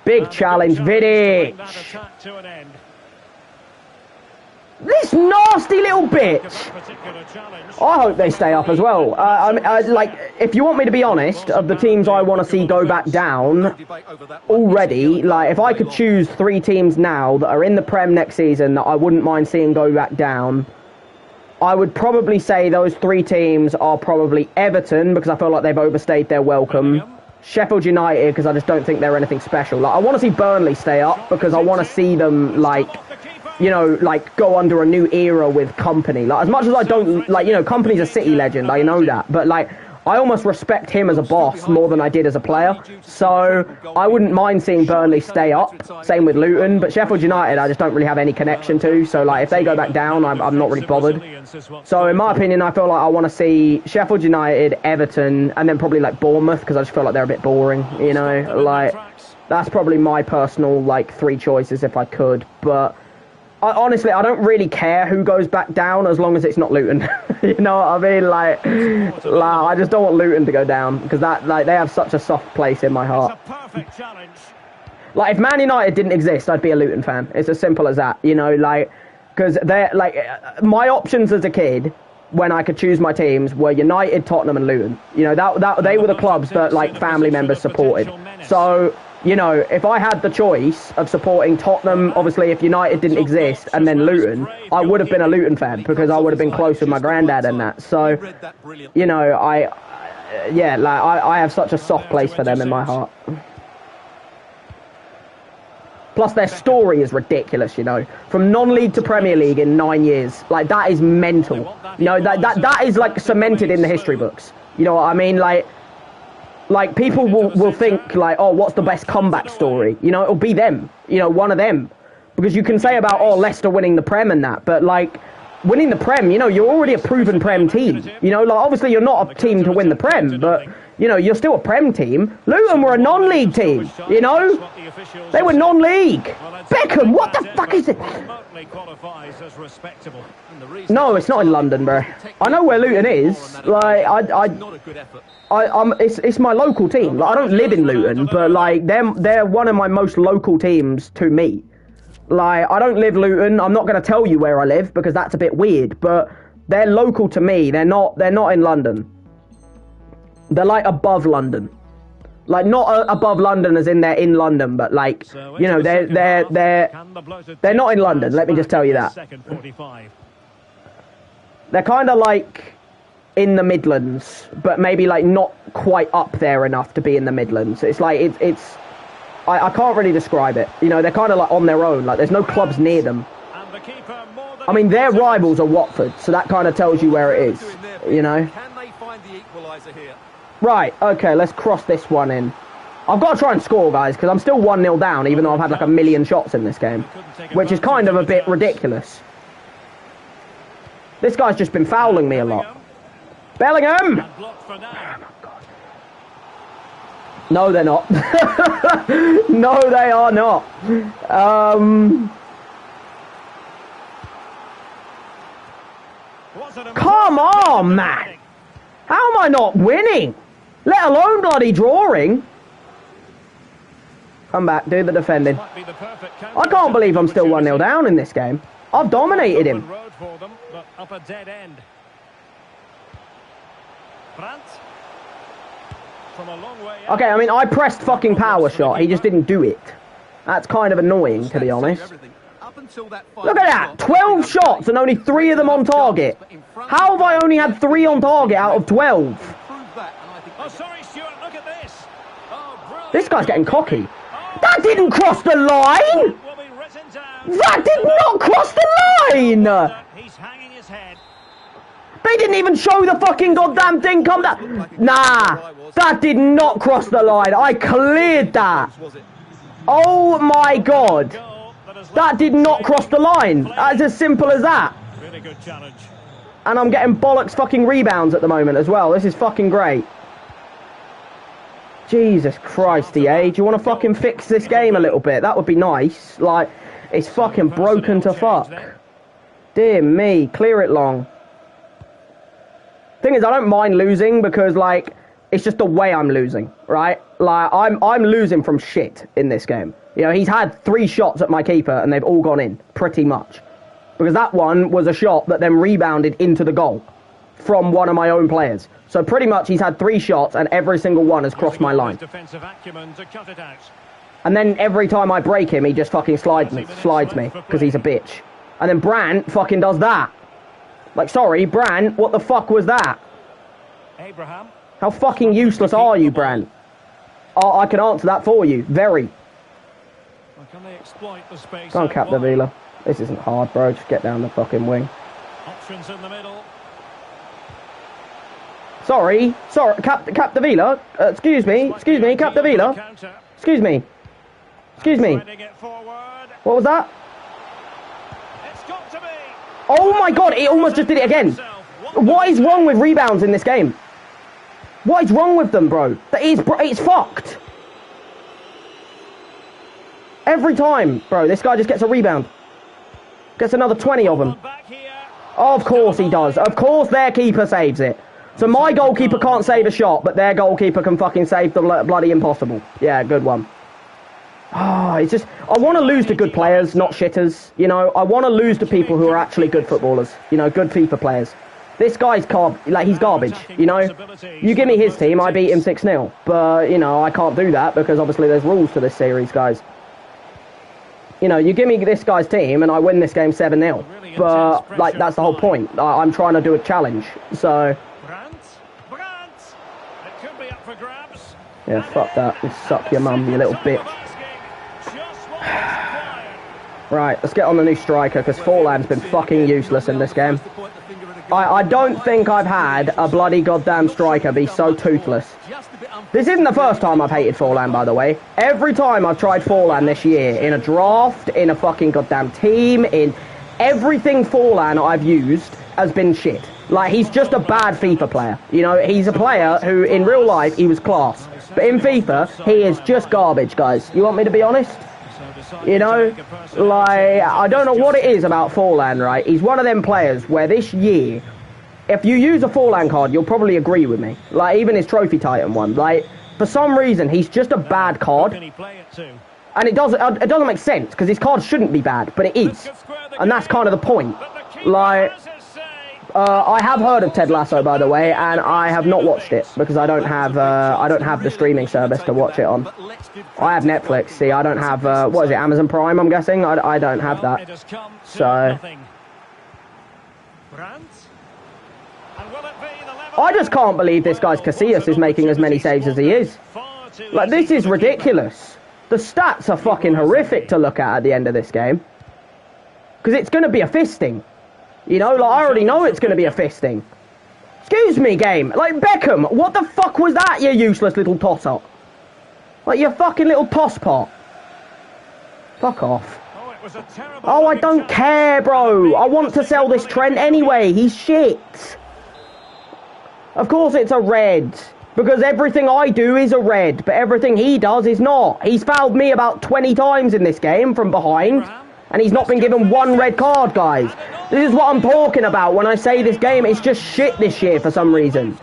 Big challenge, Vidic. This nasty little bitch. I hope they stay up as well. Like, if you want me to be honest, of the teams I want to see go back down already, like, if I could choose 3 teams now that are in the Prem next season that I wouldn't mind seeing go back down, I would probably say those 3 teams are probably Everton, because I feel like they've overstayed their welcome. Sheffield United, because I just don't think they're anything special. Like, I want to see Burnley stay up, because I want to see them, like, you know, like, go under a new era with Company. Like, as much as I don't, like, you know, Company's a City legend, I know that, but, like, I almost respect him as a boss more than I did as a player. So I wouldn't mind seeing Burnley stay up. Same with Luton, but Sheffield United I just don't really have any connection to. So, like, if they go back down, I'm not really bothered. So in my opinion, I feel like I want to see Sheffield United, Everton, and then probably like Bournemouth, because I just feel like they're a bit boring. You know, like, that's probably my personal, like, 3 choices if I could. But honestly, I don't really care who goes back down as long as it's not Luton. You know what I mean? Like, I just don't want Luton to go down, because that, like, they have such a soft place in my heart. Like, if Man United didn't exist, I'd be a Luton fan. It's as simple as that, you know, like, because they're, like, my options as a kid when I could choose my teams were United, Tottenham and Luton. You know, that they were the clubs that, like, family members supported. So, you know, if I had the choice of supporting Tottenham, obviously if United didn't exist, and then Luton, I would have been a Luton fan, because I would have been close with my granddad and that. So, you know, yeah, like, I have such a soft place for them in my heart. Plus, their story is ridiculous, you know. From non-league to Premier League in 9 years. Like, that is mental. You know, that is, like, cemented in the history books. You know what I mean? Like people will think, like, oh, what's the best comeback story? You know, it'll be them. You know, one of them. Because you can say about, oh, Leicester winning the Prem and that. But, like, winning the Prem, you know, you're already a proven Prem team. You know, like, obviously you're not a team to win the Prem, but... You know, you're still a Prem team. Luton were a non-league team, you know? They were non-league. Beckham, what the fuck is it? No, it's not in London, bro. I know where Luton is. Like, it's my local team. Like, I don't live in Luton, but, like, they're one of my most local teams to me. Like, I don't live Luton. I'm not going to tell you where I live because that's a bit weird, but they're local to me. They're not in London. They're like above London, like not above London as in they're in London, but like you know they're not in London. Let me just tell you that. They're kind of like in the Midlands, but maybe like not quite up there enough to be in the Midlands. It's like I can't really describe it. You know, they're kind of like on their own. Like there's no clubs near them. I mean, their rivals are Watford, so that kind of tells you where it is. You know. Can they find the equaliser here? Right, okay, let's cross this one in. I've got to try and score, guys, because I'm still 1-0 down, even though I've had like a million shots in this game. Which is kind of a bit ridiculous. This guy's just been fouling me a lot. Bellingham! Oh, my God. No, they're not. No, they are not. Come on, man! How am I not winning? Let alone bloody drawing. Come back, do the defending. I can't believe I'm still 1-0 down in this game. I've dominated him. Okay, I mean, I pressed fucking power shot. He just didn't do it. That's kind of annoying, to be honest. Look at that! 12 shots and only 3 of them on target. How have I only had 3 on target out of 12? This guy's getting cocky. That didn't cross the line! That did not cross the line! They didn't even show the fucking goddamn thing come down. Nah, that did not cross the line. I cleared that. Oh my God. That did not cross the line. That's as simple as that. Really good challenge. And I'm getting bollocks fucking rebounds at the moment as well. This is fucking great. Jesus Christ, EA. Do you want to fucking fix this game a little bit? That would be nice. Like, it's fucking broken to fuck. Dear me, clear it long. Thing is, I don't mind losing because, like, it's just the way I'm losing, right? Like, I'm losing from shit in this game. You know, he's had 3 shots at my keeper and they've all gone in, pretty much. Because that one was a shot that then rebounded into the goal from one of my own players. So pretty much he's had 3 shots and every single one has crossed my line. And then every time I break him, he just fucking slides me because he's a bitch. And then Brandt fucking does that. Like, sorry, Brandt, what the fuck was that? Abraham. How fucking useless are you, Brandt? I can answer that for you. Very. Can they exploit the space? Go on, Capdevila. This isn't hard, bro. Just get down the fucking wing. Options in the middle. Sorry, Capdevila. Excuse me, Capdevila. Excuse me. What was that? Oh my God, he almost just did it again. What is wrong with rebounds in this game? What is wrong with them, bro? It's fucked. Every time, bro, this guy just gets a rebound. Gets another 20 of them. Of course he does. Of course their keeper saves it. So my goalkeeper can't save a shot, but their goalkeeper can fucking save the bloody impossible. Yeah, good one. Oh, it's just, I want to lose to good players, not shitters. You know, I want to lose to people who are actually good footballers. You know, good FIFA players. This guy's he's garbage, you know. You give me his team, I beat him 6-0. But, you know, I can't do that because obviously there's rules to this series, guys. You know, you give me this guy's team and I win this game 7-0. But, like, that's the whole point. I'm trying to do a challenge, so... Yeah, fuck that. You suck your mum, you little bitch. Right, let's get on the new striker, because Forlan's been fucking useless in this game. I don't think I've had a bloody goddamn striker be so toothless. This isn't the first time I've hated Forlan, by the way. Every time I've tried Forlan this year, in a draft, in a fucking goddamn team, in everything Forlan I've used has been shit. Like, he's just a bad FIFA player. You know, he's a player who, in real life, he was class. But in FIFA, he is just garbage, guys. You want me to be honest? You know, like, I don't know what it is about Forlan, right? He's one of them players where this year, if you use a Forlan card, you'll probably agree with me. Like, even his Trophy Titan one. Like, for some reason, he's just a bad card. And it doesn't make sense, because his card shouldn't be bad, but it is. And that's kind of the point. Like, I have heard of Ted Lasso, by the way, and I have not watched it, because I don't have the streaming service to watch it on. I have Netflix. See, I don't have, what is it, Amazon Prime, I'm guessing? I don't have that. So I just can't believe this guy's Casillas is making as many saves as he is. Like, this is ridiculous. The stats are fucking horrific to look at the end of this game. Because it's going to be a fisting. You know, like, I already know it's going to be a fisting. Excuse me, game. Like, Beckham, what the fuck was that, you useless little toss-up? Like, you fucking little toss-pot. Fuck off. Oh, I don't care, bro. I want to sell this Trent anyway. He's shit. Of course it's a red. Because everything I do is a red. But everything he does is not. He's fouled me about 20 times in this game from behind. And he's not been given one red card, guys. This is what I'm talking about when I say this game is just shit this year for some reason.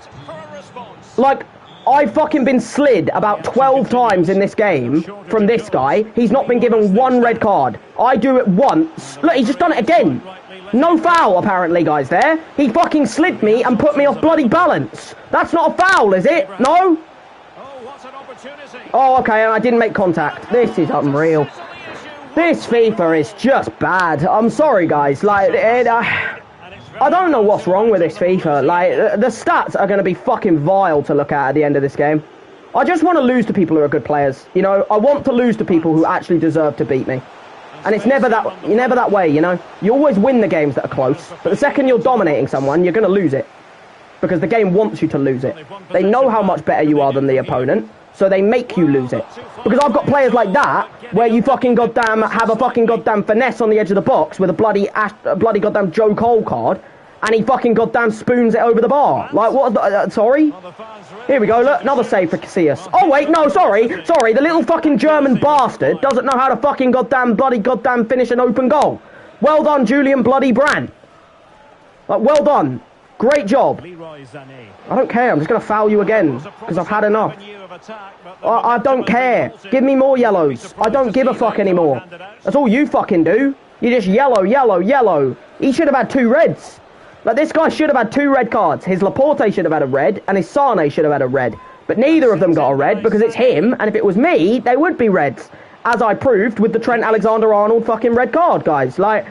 Like, I've fucking been slid about 12 times in this game from this guy. He's not been given one red card. I do it once. Look, he's just done it again. No foul, apparently, guys, there. He fucking slid me and put me off bloody balance. That's not a foul, is it? No? Oh, okay, I didn't make contact. This is unreal. This FIFA is just bad. I'm sorry, guys. Like, I don't know what's wrong with this FIFA. Like, the stats are going to be fucking vile to look at the end of this game. I just want to lose to people who are good players. You know, I want to lose to people who actually deserve to beat me. And it's never that way, you know. You always win the games that are close. But the second you're dominating someone, you're going to lose it. Because the game wants you to lose it. They know how much better you are than the opponent. So they make you lose it. Because I've got players like that, where you fucking goddamn have a fucking goddamn finesse on the edge of the box with a bloody goddamn Joe Cole card, and he fucking goddamn spoons it over the bar. Like, what? Sorry? Here we go, look, another save for Casillas. Oh, wait, no, sorry, the little fucking German bastard doesn't know how to fucking goddamn finish an open goal. Well done, Julian bloody Brandt. Like, well done. Great job. I don't care, I'm just going to foul you again, because I've had enough. I don't care. Give me more yellows. I don't give a fuck anymore. That's all you fucking do. You just yellow, yellow, yellow. He should have had 2 reds. Like, this guy should have had 2 red cards. His Laporte should have had a red, and his Sane should have had a red. But neither of them got a red, because it's him, and if it was me, they would be reds. As I proved with the Trent Alexander-Arnold fucking red card, guys. Like,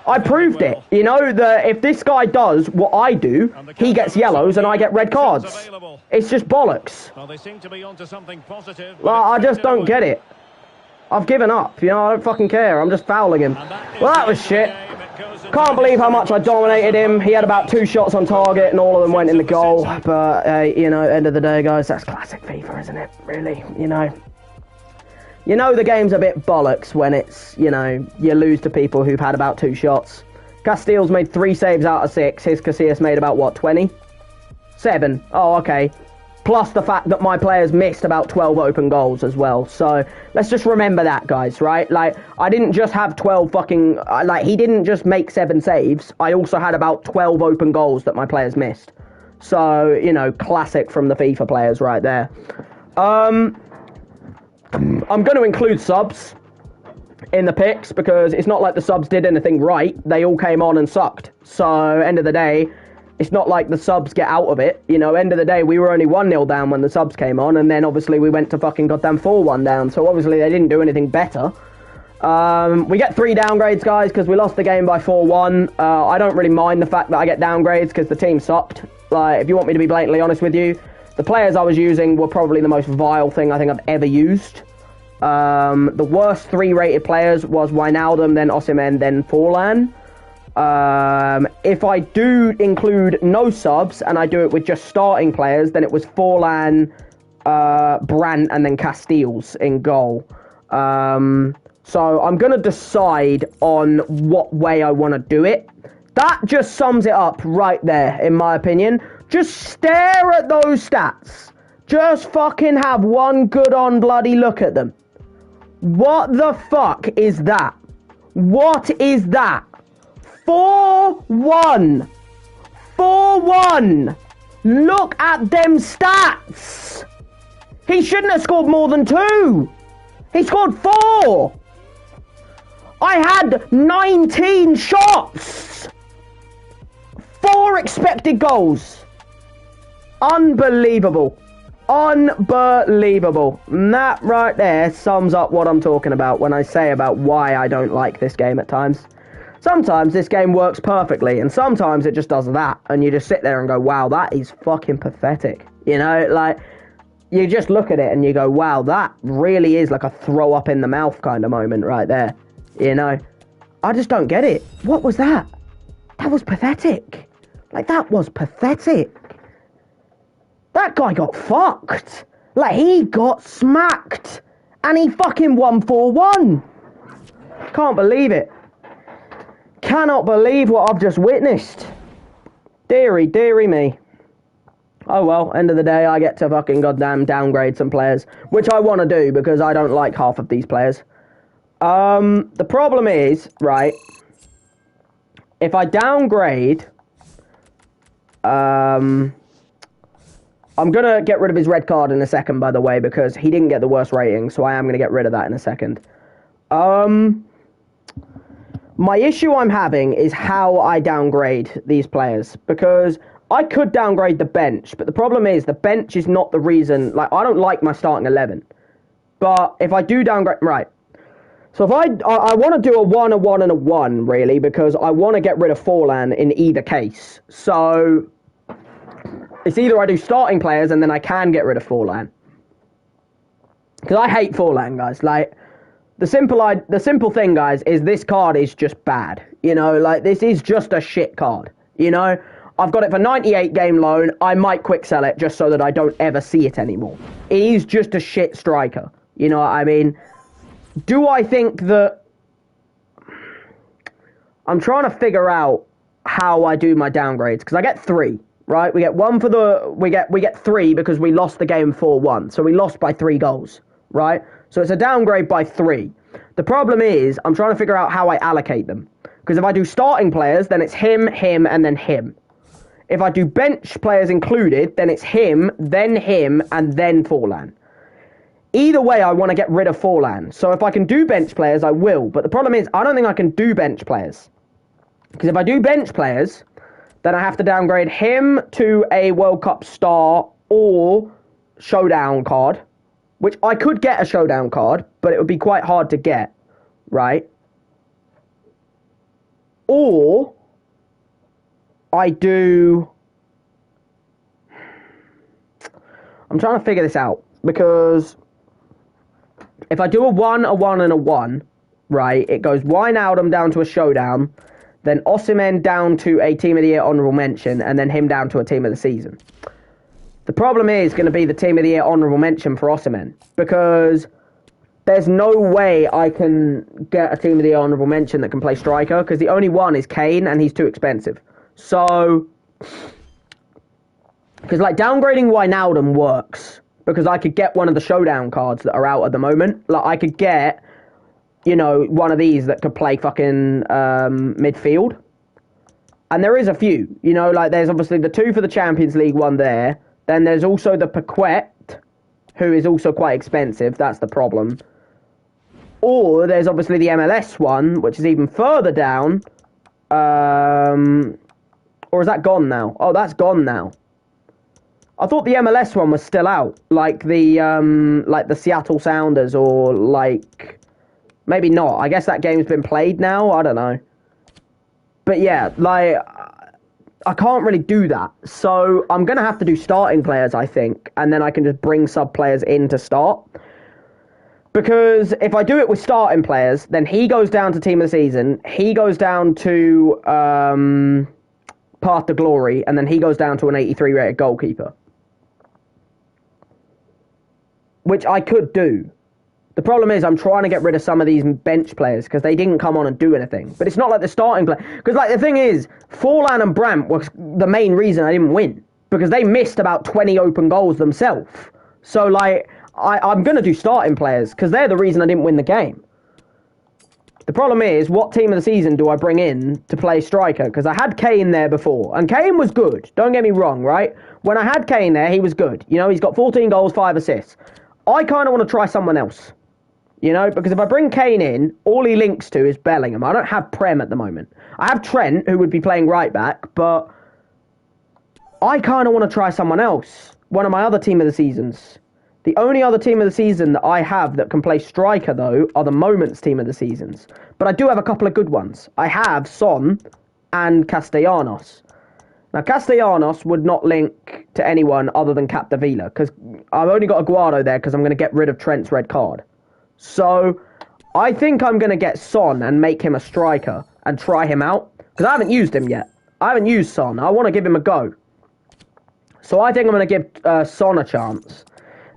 I proved it. You know, if this guy does what I do, he gets yellows and I get red cards. It's just bollocks. Well, they seem to be onto something positive. Well, I just don't get it. I've given up. You know, I don't fucking care. I'm just fouling him. Well, that was shit. Can't believe how much I dominated him. He had about 2 shots on target and all of them went in the goal. But, you know, end of the day, guys, that's classic FIFA, isn't it? Really, you know. You know the game's a bit bollocks when it's, you know, you lose to people who've had about 2 shots. Castile's made 3 saves out of 6. His Casillas made about, what, 20? 7. Oh, okay. Plus the fact that my players missed about 12 open goals as well. So, let's just remember that, guys, right? Like, I didn't just have 12 fucking... Like, he didn't just make 7 saves. I also had about 12 open goals that my players missed. So, you know, classic from the FIFA players right there. I'm going to include subs in the picks because it's not like the subs did anything right. They all came on and sucked. So, end of the day, it's not like the subs get out of it. You know, end of the day, we were only 1-0 down when the subs came on, and then obviously we went to fucking goddamn 4-1 down. So, obviously, they didn't do anything better. We get 3 downgrades, guys, because we lost the game by 4-1. I don't really mind the fact that I get downgrades because the team sucked. Like, if you want me to be blatantly honest with you, the players I was using were probably the most vile thing I think I've ever used. The worst 3 rated players was Wijnaldum, then Osimhen, then Forlan. If I do include no subs and I do it with just starting players, then it was Forlan, Brandt, and then Casteels in goal. So I'm going to decide on what way I want to do it. That just sums it up right there, in my opinion. Just stare at those stats. Just fucking have one good on bloody look at them. What the fuck is that? What is that? 4-1. 4-1. Look at them stats. He shouldn't have scored more than 2. He scored 4. I had 19 shots. 4 expected goals. Unbelievable. Unbelievable. And that right there sums up what I'm talking about when I say about why I don't like this game at times. Sometimes this game works perfectly, and sometimes it just does that, and you just sit there and go, wow, that is fucking pathetic. You know, like, you just look at it and you go, wow, that really is like a throw up in the mouth kind of moment right there. You know, I just don't get it. What was that? That was pathetic. Like, that was pathetic. That guy got fucked. Like, he got smacked. And he fucking won 4-1. Can't believe it. Cannot believe what I've just witnessed. Deary, deary me. Oh well, end of the day, I get to fucking goddamn downgrade some players. Which I want to do, because I don't like half of these players. The problem is, right, if I downgrade, I'm going to get rid of his red card in a second, by the way, because he didn't get the worst rating, so I am going to get rid of that in a second. My issue I'm having is how I downgrade these players, because I could downgrade the bench, but the problem is the bench is not the reason. Like, I don't like my starting 11, but if I do downgrade, right. So if I want to do a 1, a 1, and a 1, really, because I want to get rid of Forlan in either case. So it's either I do starting players and then I can get rid of Forlan. Because I hate Forlan, guys. Like, the simple thing, guys, is this card is just bad. You know, like, this is just a shit card. You know, I've got it for 98 game loan. I might quick sell it just so that I don't ever see it anymore. It is just a shit striker. You know what I mean? Do I think that... I'm trying to figure out how I do my downgrades, because I get 3, right? We get 1 for the... We get 3 because we lost the game 4-1. So we lost by 3 goals, right? So it's a downgrade by 3. The problem is, I'm trying to figure out how I allocate them. Because if I do starting players, then it's him, and then him. If I do bench players included, then it's him, and then Forlan. Either way, I want to get rid of Forlan. So if I can do bench players, I will. But the problem is, I don't think I can do bench players. Because if I do bench players, then I have to downgrade him to a World Cup star or showdown card. Which I could get a showdown card, but it would be quite hard to get. Right? Or I do... I'm trying to figure this out. Because if I do a 1, a 1, and a 1, right, it goes Wijnaldum down to a showdown, then Osimhen down to a Team of the Year honourable mention, and then him down to a Team of the Season. The problem is going to be the Team of the Year honourable mention for Osimhen, because there's no way I can get a Team of the Year honourable mention that can play striker, because the only one is Kane, and he's too expensive. So, because like downgrading Wijnaldum works, because I could get one of the showdown cards that are out at the moment. Like, I could get, you know, one of these that could play fucking midfield. And there is a few, you know, like there's obviously the 2 for the Champions League one there. Then there's also the Paquet, who is also quite expensive. That's the problem. Or there's obviously the MLS one, which is even further down. Or is that gone now? Oh, that's gone now. I thought the MLS one was still out, like the Seattle Sounders, or like maybe not. I guess that game's been played now. I don't know. But yeah, like I can't really do that. So I'm gonna have to do starting players, I think, and then I can just bring sub players in to start. Because if I do it with starting players, then he goes down to Team of the Season, he goes down to Path to Glory, and then he goes down to an 83 rated goalkeeper. Which I could do. The problem is I'm trying to get rid of some of these bench players because they didn't come on and do anything. But it's not like the starting player. Because like the thing is, Forlan and Brandt was the main reason I didn't win. Because they missed about 20 open goals themselves. So like, I'm going to do starting players because they're the reason I didn't win the game. The problem is, what Team of the Season do I bring in to play striker? Because I had Kane there before. And Kane was good. Don't get me wrong, right? When I had Kane there, he was good. You know, he's got 14 goals, 5 assists. I kind of want to try someone else, you know, because if I bring Kane in, all he links to is Bellingham. I don't have Prem at the moment. I have Trent, who would be playing right back, but I kind of want to try someone else. One of my other Team of the Seasons. The only other Team of the Season that I have that can play striker, though, are the Moments Team of the Seasons. But I do have a couple of good ones. I have Son and Castellanos. Now, Castellanos would not link to anyone other than Capdevila, because I've only got Aguado there because I'm going to get rid of Trent's red card. So, I think I'm going to get Son and make him a striker and try him out, because I haven't used him yet. I haven't used Son. I want to give him a go. So, I think I'm going to give Son a chance.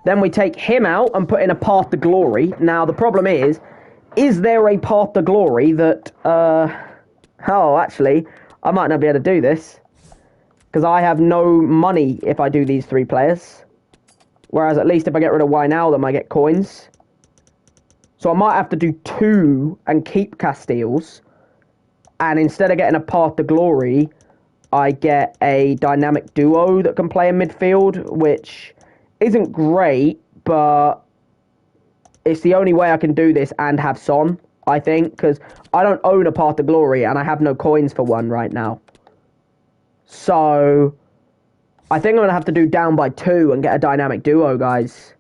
Then we take him out and put in a Path to Glory. Now, the problem is there a Path to Glory that... oh, actually, I might not be able to do this. Because I have no money if I do these 3 players. Whereas at least if I get rid of Wijnaldum, I get coins. So I might have to do 2 and keep Casteels. And instead of getting a Path to Glory, I get a dynamic duo that can play in midfield, which isn't great, but it's the only way I can do this and have Son, I think. Because I don't own a Path to Glory and I have no coins for one right now. So, I think I'm going to have to do down by 2 and get a dynamic duo, guys.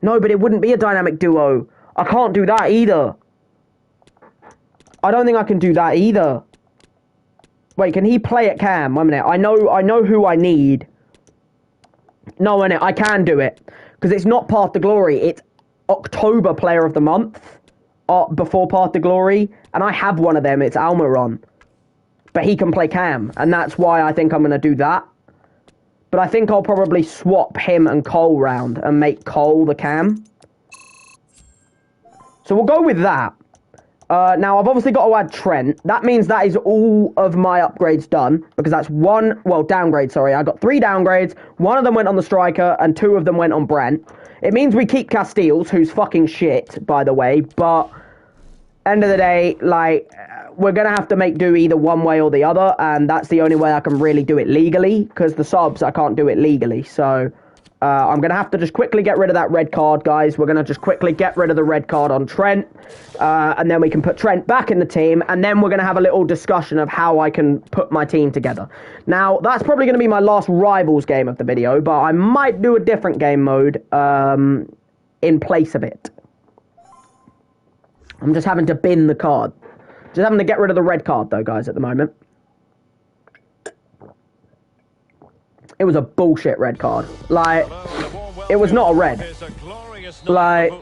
No, but it wouldn't be a dynamic duo. I can't do that either. I don't think I can do that either. Wait, can he play at Cam? Wait a minute. I know who I need. No, wait a minute. I can do it. Because it's not Path to Glory. It's October Player of the Month. Before Path to Glory. And I have one of them. It's Almiron. But he can play Cam, and that's why I think I'm going to do that. But I think I'll probably swap him and Cole round and make Cole the Cam. So we'll go with that. Now, I've obviously got to add Trent. That means that is all of my upgrades done, because that's downgrade, sorry. I got 3 downgrades. 1 of them went on the striker, and 2 of them went on Brent. It means we keep Casteels, who's fucking shit, by the way, but end of the day, like... we're going to have to make do either one way or the other, and that's the only way I can really do it legally, because the subs, I can't do it legally. So, I'm going to have to just quickly get rid of that red card, guys. We're going to just quickly get rid of the red card on Trent, and then we can put Trent back in the team, and then we're going to have a little discussion of how I can put my team together. Now, that's probably going to be my last Rivals game of the video, but I might do a different game mode in place of it. I'm just having to bin the card. Just having to get rid of the red card, though, guys, at the moment. It was a bullshit red card. Like, it was not a red. Like,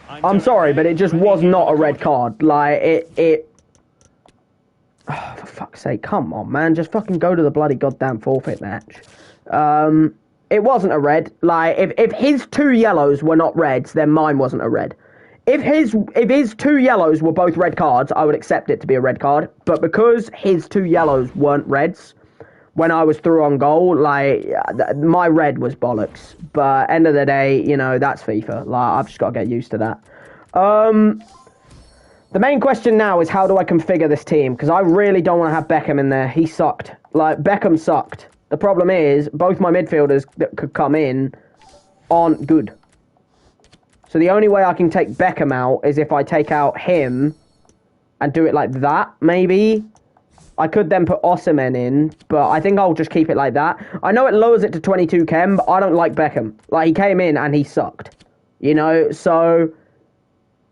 I'm sorry, but it just was not a red card. Like, oh, for fuck's sake, come on, man. Just fucking go to the bloody goddamn forfeit match. It wasn't a red. Like, if his 2 yellows were not reds, then mine wasn't a red. If his 2 yellows were both red cards, I would accept it to be a red card. But because his 2 yellows weren't reds, when I was through on goal, like, my red was bollocks. But end of the day, you know, that's FIFA. Like, I've just got to get used to that. The main question now is how do I configure this team? Because I really don't want to have Beckham in there. He sucked. Like, Beckham sucked. The problem is, both my midfielders that could come in aren't good. So the only way I can take Beckham out is if I take out him and do it like that, maybe. I could then put Osimhen in, but I think I'll just keep it like that. I know it lowers it to 22 chem, but I don't like Beckham. Like, he came in and he sucked. You know, so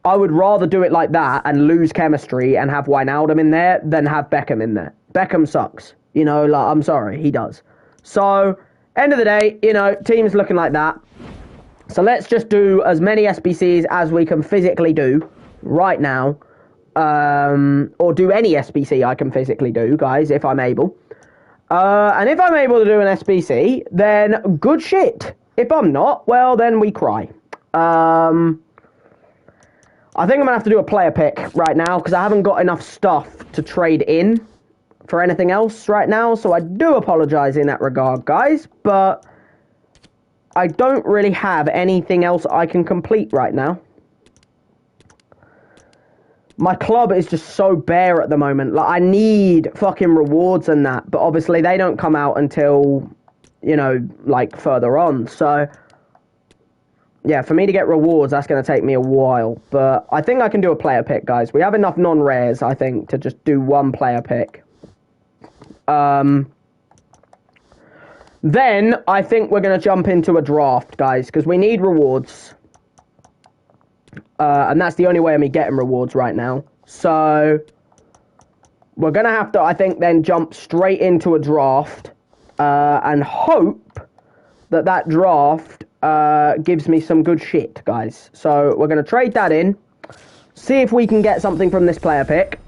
I would rather do it like that and lose chemistry and have Wijnaldum in there than have Beckham in there. Beckham sucks. You know, like, I'm sorry, he does. So, end of the day, you know, team's looking like that. So let's just do as many SBCs as we can physically do right now. Or do any SBC I can physically do, guys, if I'm able. And if I'm able to do an SBC, then good shit. If I'm not, well, then we cry. I think I'm going to have to do a player pick right now because I haven't got enough stuff to trade in for anything else right now. So I do apologize in that regard, guys. But I don't really have anything else I can complete right now. My club is just so bare at the moment. Like, I need fucking rewards and that. But obviously, they don't come out until, you know, like, further on. So, yeah, for me to get rewards, that's going to take me a while. But I think I can do a player pick, guys. We have enough non-rares, I think, to just do one player pick. Then, I think we're going to jump into a draft, guys. Because we need rewards. And that's the only way of me getting rewards right now. So, we're going to have to, I think, then jump straight into a draft. And hope that that draft gives me some good shit, guys. So, we're going to trade that in. See if we can get something from this player pick.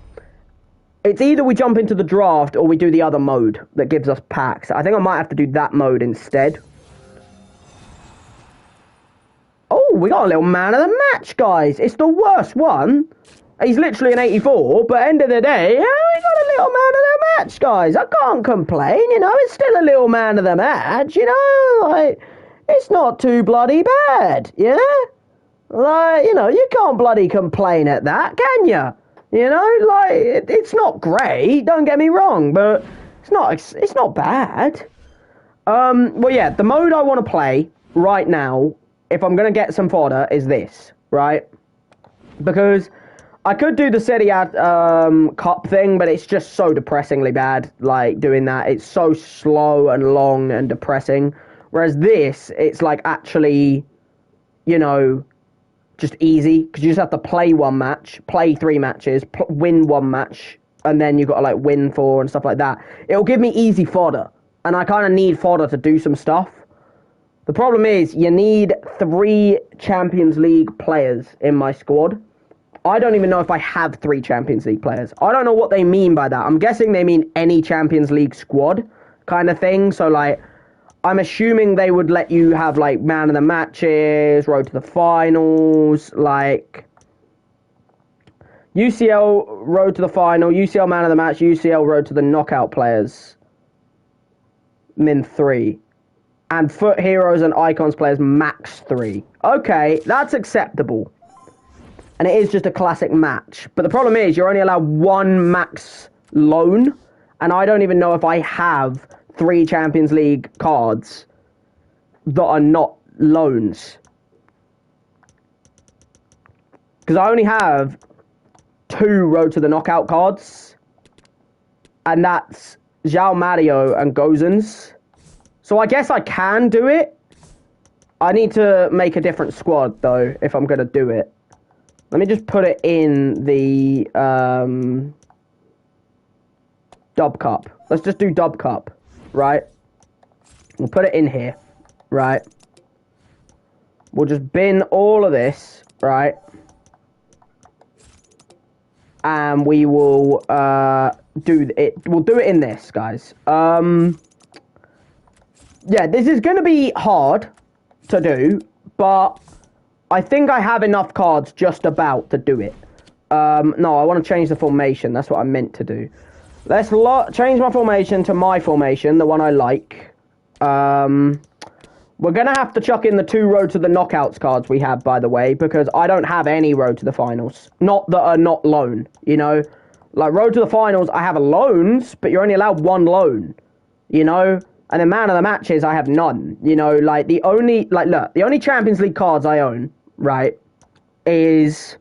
It's either we jump into the draft or we do the other mode that gives us packs. I think I might have to do that mode instead. Oh, we got a little man of the match, guys. It's the worst one. He's literally an 84, but end of the day, yeah, we got a little man of the match, guys. I can't complain, you know. It's still a little man of the match, you know. Like, it's not too bloody bad, yeah? Like, you know, you can't bloody complain at that, can you? You know, like, it's not great, don't get me wrong, but it's not bad. Well, yeah, the mode I want to play right now, if I'm going to get some fodder, is this, right? Because I could do the Serie A Cup thing, but it's just so depressingly bad, like, doing that. It's so slow and long and depressing. Whereas this, it's, like, actually, you know, just easy. Because you just have to play one match, play 3 matches, win 1 match, and then you've got to, like, win 4 and stuff like that. It'll give me easy fodder. And I kind of need fodder to do some stuff. The problem is, you need 3 Champions League players in my squad. I don't even know if I have 3 Champions League players. I don't know what they mean by that. I'm guessing they mean any Champions League squad kind of thing. So, like, I'm assuming they would let you have, like, man of the matches, road to the finals, like, UCL road to the final, UCL man of the match, UCL road to the knockout players, min 3. And Foot Heroes and Icons players, max 3. Okay, that's acceptable. And it is just a classic match. But the problem is, you're only allowed 1 max loan. And I don't even know if I have 3 Champions League cards that are not loans. Because I only have 2 Road to the Knockout cards. And that's João Mario and Gozens. So I guess I can do it. I need to make a different squad, though, if I'm going to do it. Let me just put it in the Dub Cup. Let's just do Dub Cup, right? We'll put it in here, right? We'll just bin all of this, right? And we will do it. We'll do it in this, guys. Yeah, this is going to be hard to do, but I think I have enough cards just about to do it. No, I want to change the formation. That's what I meant to do. Let's change my formation to my formation, the one I like. We're going to have to chuck in the 2 Road to the Knockouts cards we have, by the way, because I don't have any Road to the Finals. Not that are not loan, you know? Like, Road to the Finals, I have loans, but you're only allowed 1 loan, you know? And then man of the matches, I have none. You know, like, the only Champions League cards I own, right, is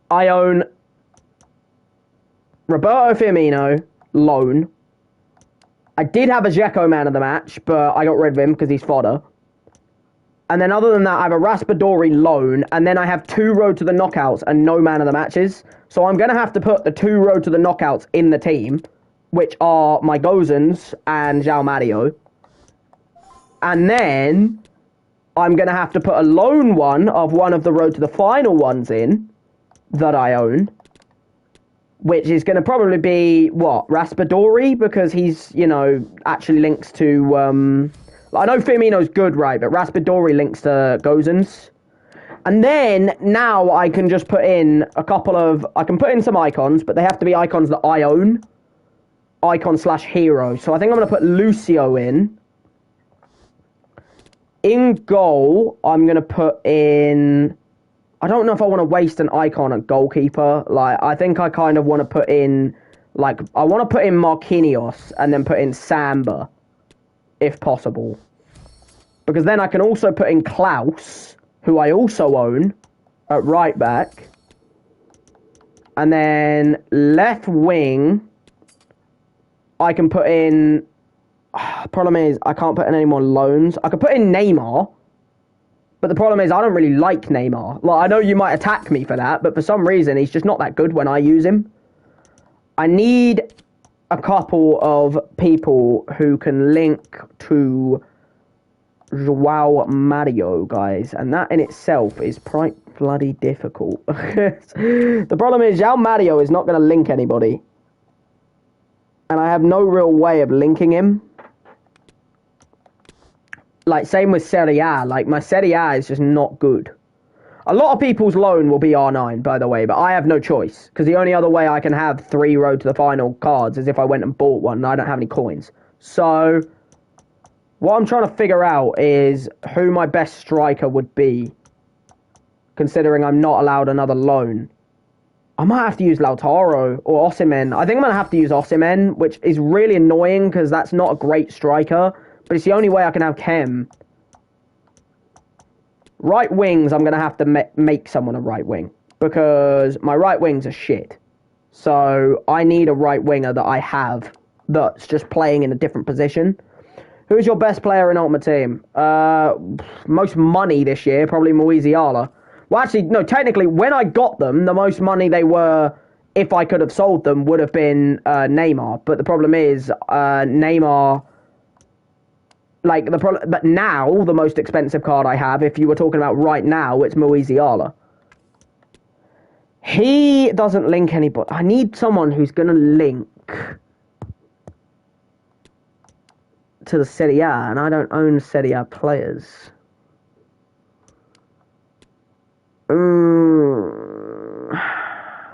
I own Roberto Firmino, loan. I did have a Dzeko man of the match, but I got rid of him because he's fodder. And then other than that, I have a Raspadori loan, and then I have 2 Road to the Knockouts and no man of the matches. So I'm going to have to put the 2 Road to the Knockouts in the team, which are my Gozens and João Mario. And then I'm going to have to put a loan one of one of the Road to the Final ones in that I own, which is going to probably be, what, Raspadori? Because he's, you know, actually links to, I know Firmino's good, right, but Raspadori links to Gozens. And then, now I can just put in I can put in some icons, but they have to be icons that I own. Icon/hero. So I think I'm going to put Lucio in. In goal, I'm going to put in... I don't know if I want to waste an icon at goalkeeper. Like, I think I kind of want to put in... Like, I want to put in Marquinhos and then put in Samba, if possible. Because then I can also put in Klaus, who I also own, at right back. And then left wing, I can put in... Problem is, I can't put in any more loans. I could put in Neymar, but the problem is I don't really like Neymar. Like, I know you might attack me for that, but for some reason, he's just not that good when I use him. I need a couple of people who can link to João Mario, guys, and that in itself is quite bloody difficult. The problem is, João Mario is not going to link anybody, and I have no real way of linking him. Like, same with Serie A. Like, my Serie A is just not good. A lot of people's loan will be R9, by the way, but I have no choice. Because the only other way I can have 3 Road to the Final cards is if I went and bought one, and I don't have any coins. So, what I'm trying to figure out is who my best striker would be, considering I'm not allowed another loan. I might have to use Lautaro or Osimhen. I think I'm going to have to use Osimhen, which is really annoying because that's not a great striker. But it's the only way I can have Kem. Right wings, I'm going to have to make someone a right wing. Because my right wings are shit. So I need a right winger that I have that's just playing in a different position. Who's your best player in Ultimate Team? Most money this year, probably Musiala. Well, actually, no, technically, when I got them, the most money they were, if I could have sold them, would have been Neymar. But the problem is, Neymar... Like, but now, the most expensive card I have, if you were talking about right now, it's Musiala. He doesn't link anybody. I need someone who's going to link to the Serie A, and I don't own Serie A players.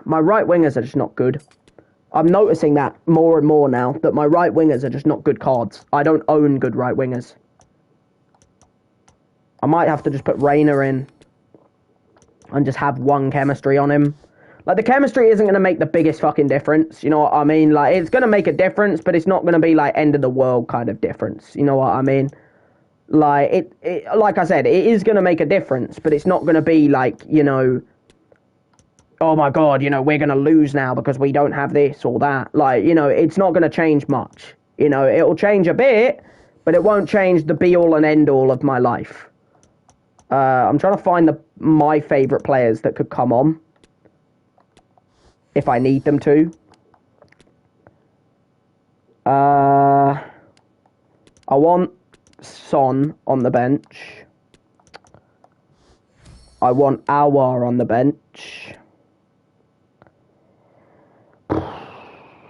My right wingers are just not good. I'm noticing that more and more now, that my right wingers are just not good cards. I don't own good right wingers. I might have to just put Reina in and just have one chemistry on him. Like, the chemistry isn't going to make the biggest fucking difference, you know what I mean? Like, it's going to make a difference, but it's not going to be, like, end of the world kind of difference, you know what I mean? Like, like I said, it is going to make a difference, but it's not going to be, like, you know... Oh my god, you know, we're going to lose now because we don't have this or that. Like, you know, it's not going to change much. You know, it'll change a bit, but it won't change the be-all and end-all of my life. I'm trying to find my favourite players that could come on. If I need them to. I want Son on the bench. I want Aouar on the bench.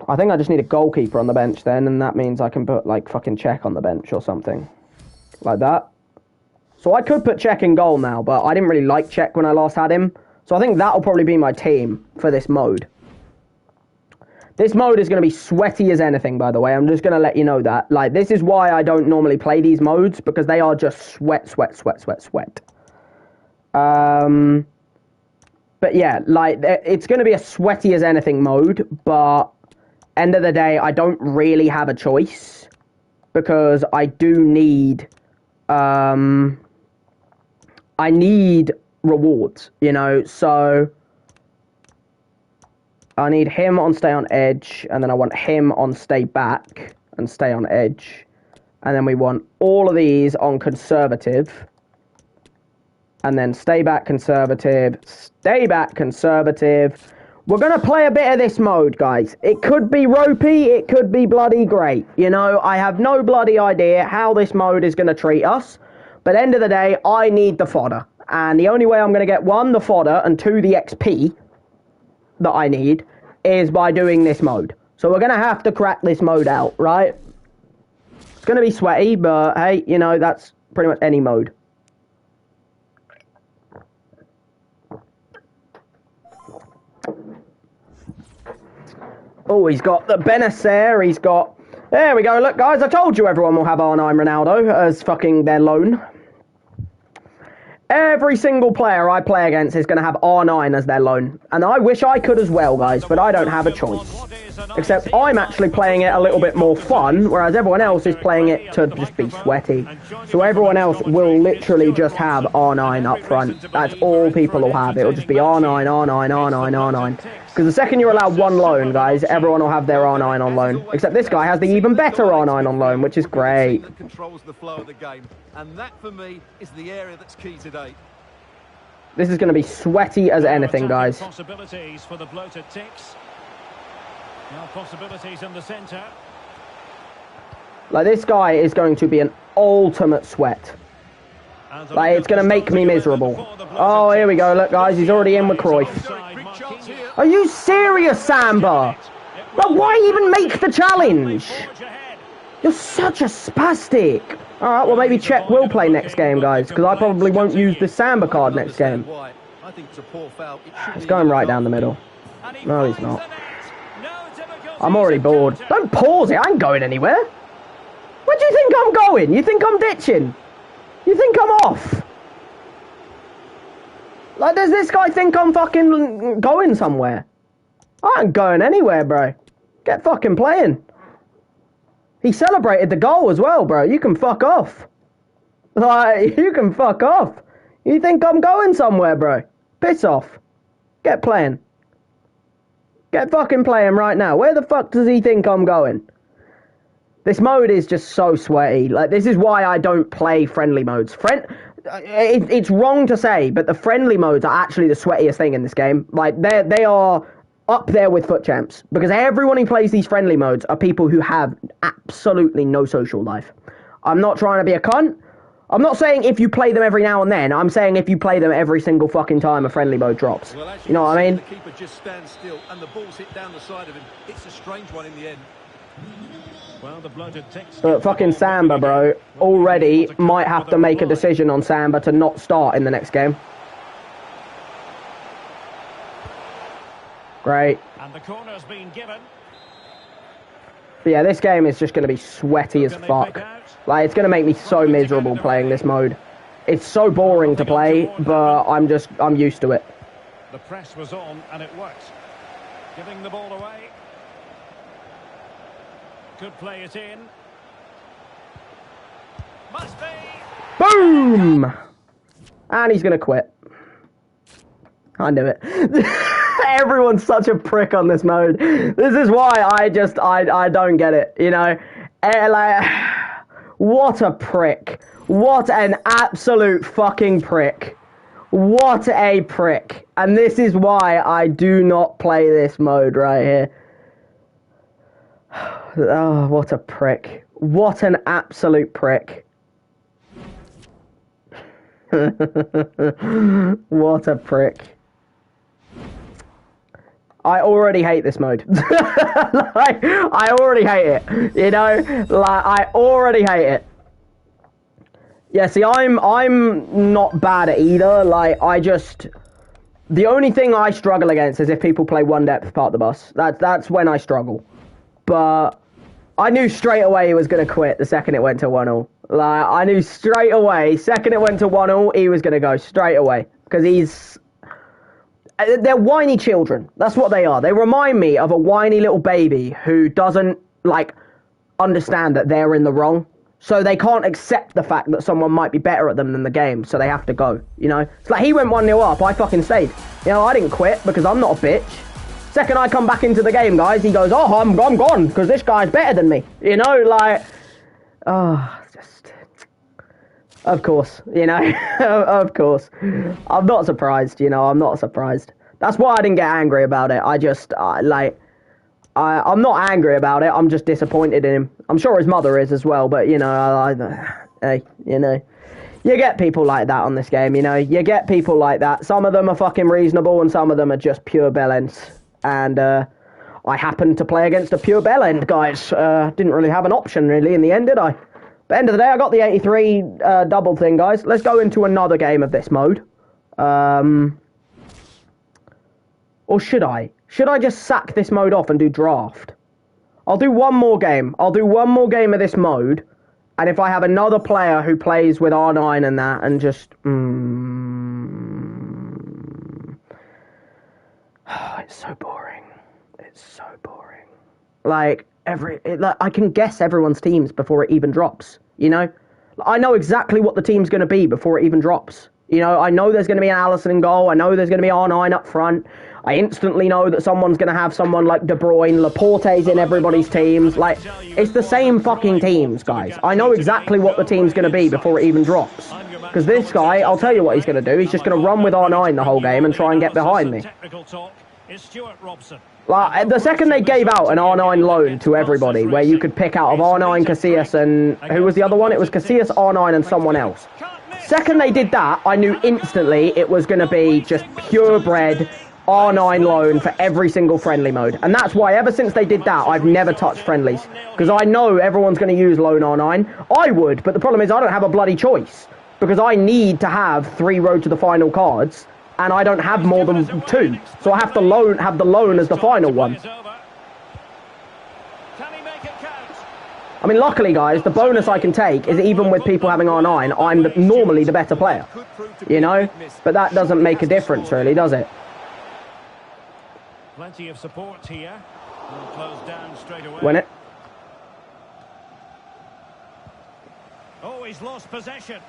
I think I just need a goalkeeper on the bench then, and that means I can put, like, fucking Czech on the bench or something. Like that. So I could put Czech in goal now, but I didn't really like Czech when I last had him. So I think that'll probably be my team for this mode. This mode is going to be sweaty as anything, by the way. I'm just going to let you know that. Like, this is why I don't normally play these modes, because they are just sweat. But yeah, like, it's going to be a sweaty as anything mode, but... End of the day, I don't really have a choice because I do need, I need rewards, you know, so I need him on stay on edge, and then I want him on stay back and stay on edge, and then we want all of these on conservative, and then stay back conservative, We're going to play a bit of this mode, guys. It could be ropey, it could be bloody great. You know, I have no bloody idea how this mode is going to treat us. But at the end of the day, I need the fodder. And the only way I'm going to get, 1, the fodder, and 2, the XP that I need is by doing this mode. So we're going to have to crack this mode out, right? It's going to be sweaty, but hey, you know, that's pretty much any mode. Oh, he's got the Benacer, he's got... There we go, look guys, I told you everyone will have R9 Ronaldo as fucking their loan. Every single player I play against is going to have R9 as their loan. And I wish I could as well, guys, but I don't have a choice. Except I'm actually playing it a little bit more fun, whereas everyone else is playing it to just be sweaty. So everyone else will literally just have R9 up front. That's all people will have. It'll just be R9, R9, R9, R9. Because the second you're allowed one loan, guys, everyone will have their R9 on loan. Except this guy has the even better R9 on loan, which is great. Controls the flow of the game, and that for me is the area that's key today. This is going to be sweaty as anything, guys. Possibilities for the bloated ticks. Now possibilities in the centre. Like, this guy is going to be an ultimate sweat. Like, it's going to make me miserable. Oh, here we go. Look, guys, he's already in with Cruyff. Are you serious, Samba? Like, why even make the challenge? You're such a spastic. Alright, well, maybe Czech will play next game, guys, because I probably won't use the Samba card next game. It's going right down the middle. No, he's not. I'm already bored. Don't pause it. I ain't going anywhere. Where do you think I'm going? You think I'm ditching? You think I'm off? Like, does this guy think I'm fucking going somewhere? I ain't going anywhere, bro. Get fucking playing. He celebrated the goal as well, bro. You can fuck off. Like, you can fuck off. You think I'm going somewhere, bro? Piss off. Get playing. Get fucking playing right now. Where the fuck does he think I'm going? This mode is just so sweaty. Like, this is why I don't play friendly modes. It's wrong to say, but the friendly modes are actually the sweatiest thing in this game. Like, they are up there with foot champs, because everyone who plays these friendly modes are people who have absolutely no social life. I'm not trying to be a cunt. I'm not saying if you play them every now and then. I'm saying if you play them every single fucking time a friendly mode drops. Well, you know what I mean? The keeper just stands still and the ball's hit down the side of him. It's a strange one in the end. Well, the bloated ticks. But fucking Samba, bro, already might have to make a decision on Samba to not start in the next game. Great. And the corner's been given. But yeah, this game is just going to be sweaty as fuck. Like, it's going to make me so miserable playing this mode. It's so boring to play, but I'm used to it. The press was on and it worked. Giving the ball away. Could play it in. Must be. Boom! And he's going to quit. I knew it. Everyone's such a prick on this mode. This is why I don't get it, you know? Like, what a prick. What an absolute fucking prick. What a prick. And this is why I do not play this mode right here. Oh, what a prick. What an absolute prick. What a prick. I already hate this mode. Like, I already hate it. You know? Like, I already hate it. Yeah, see, I'm not bad at either. Like, the only thing I struggle against is if people play one depth part of the bus. That's when I struggle. But I knew straight away he was going to quit the second it went to 1-0. Like, I knew straight away, second it went to 1-0, he was going to go straight away. Because they're whiny children. That's what they are. They remind me of a whiny little baby who doesn't, like, understand that they're in the wrong. So they can't accept the fact that someone might be better at them than the game, so they have to go, you know? It's like, he went 1-0 up, I fucking stayed. You know, I didn't quit because I'm not a bitch. Second I come back into the game, guys, he goes, oh, I'm gone because this guy's better than me. You know, like, oh, just, of course, you know, of course. I'm not surprised, you know, I'm not surprised. That's why I didn't get angry about it. I'm not angry about it. I'm just disappointed in him. I'm sure his mother is as well, but, you know, hey, you know. You get people like that on this game, you know. You get people like that. Some of them are fucking reasonable and some of them are just pure bellends. And I happened to play against a pure bellend, guys. Didn't really have an option, really, in the end, did I? But end of the day, I got the 83 double thing, guys. Let's go into another game of this mode. Or should I? Should I just sack this mode off and do draft? I'll do one more game. I'll do one more game of this mode. And if I have another player who plays with R9 and that, and just... it's so boring. It's so boring. Like, I can guess everyone's teams before it even drops, you know? I know exactly what the team's going to be before it even drops. You know, I know there's going to be an Allison in goal. I know there's going to be R9 up front. I instantly know that someone's going to have someone like De Bruyne. Laporte's in everybody's teams. Like, it's the same fucking teams, guys. I know exactly what the team's going to be before it even drops. Because this guy, I'll tell you what he's going to do. He's just going to run with R9 the whole game and try and get behind me. Like, the second they gave out an R9 loan to everybody, where you could pick out of R9, Casillas, and... Who was the other one? It was Casillas, R9, and someone else. Second they did that, I knew instantly it was going to be just purebred R9 loan for every single friendly mode. And that's why ever since they did that, I've never touched friendlies. Because I know everyone's going to use loan R9. I would, but the problem is I don't have a bloody choice. Because I need to have 3 road to the final cards, and I don't have more than 2. So I have to have the loan as the final one. I mean, luckily, guys, the bonus I can take is even with people having R9, I'm normally the better player. You know? But that doesn't make a difference, really, does it? Plenty of support here. Close down straight away. Win it. Oh, he's lost possession.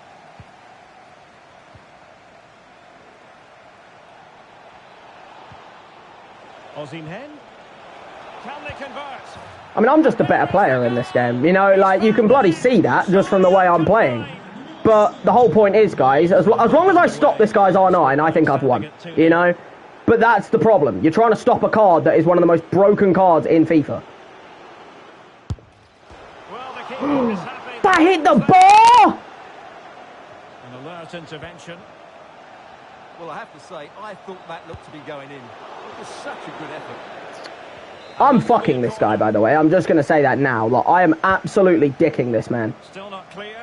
Osimhen. Can they convert? I mean, I'm just a better player in this game. You know, like, you can bloody see that just from the way I'm playing. But the whole point is, guys, as long as I stop this guy's R9, I think I've won. You know? But that's the problem. You're trying to stop a card that is one of the most broken cards in FIFA. Well, the keeper is happy. That hit the bar! An alert intervention. Well, I have to say, I thought that looked to be going in. It was such a good effort. I'm fucking this guy, by the way. I'm just going to say that now. Like, I am absolutely dicking this man. Still not clear.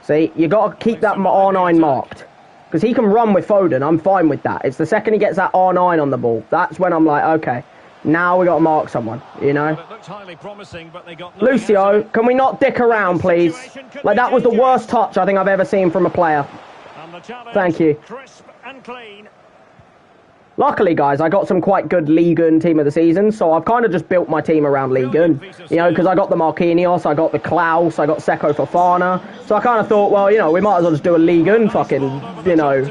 See, you got to keep that R9 marked. Because he can run with Foden. I'm fine with that. It's the second he gets that R9 on the ball. That's when I'm like, okay, now we got to mark someone, you know? Well, it looked highly promising, but they got Lucio, can we not dick around, please? Like, that was the worst touch I think I've ever seen from a player. Thank you. Crisp and clean. Luckily, guys, I got some quite good Ligue 1 team of the season, so I've kind of just built my team around Ligue 1. You know, because I got the Marquinhos, I got the Klaus, I got Seko Fofana. So I kind of thought, well, you know, we might as well just do a Ligue 1 fucking, you know,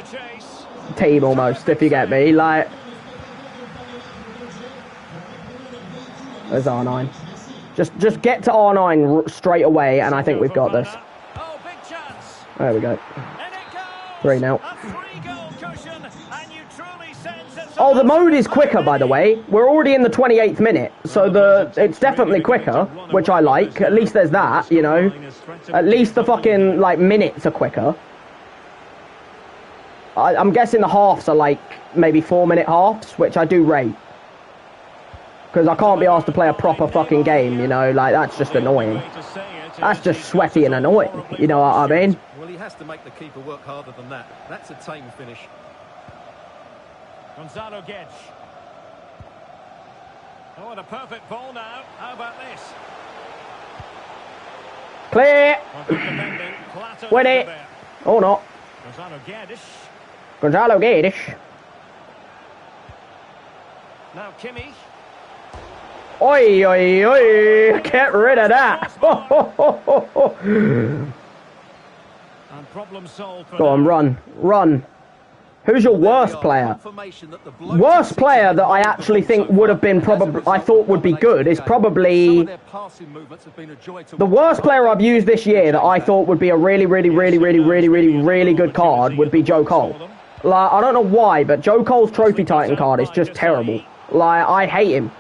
team almost, if you get me. Like, there's R9. Just get to R9 straight away, and I think we've got this. Oh, big chance. There we go. And it goes. 3 now. A 3-goal cushion, and you truly sense it's Oh, the mode is quicker, by the way. We're already in the 28th minute, so it's definitely quicker, which I like. At least there's that, you know. At least the fucking, like, minutes are quicker. I'm guessing the halves are, like, maybe 4-minute halves, which I do rate. Because I can't be asked to play a proper fucking game, you know. Like, that's just annoying. That's just sweaty and annoying, you know what I mean? Well, he has to make the keeper work harder than that. That's a tame finish. Gonzalo Guedes. Oh, and a perfect ball now. How about this? Clear! Win it! Or not. Gonzalo Guedes. Gonzalo Guedes. Now Kimmich. Oi, oi, oi! Get rid of that! And problem solved for Go on, run. Run. Who's your worst player? Worst player that I actually think would have been I thought would be good is probably... The worst player I've used this year that I thought would be a really good card would be Joe Cole. Like, I don't know why, but Joe Cole's Trophy Titan card is just terrible. Like, I hate him.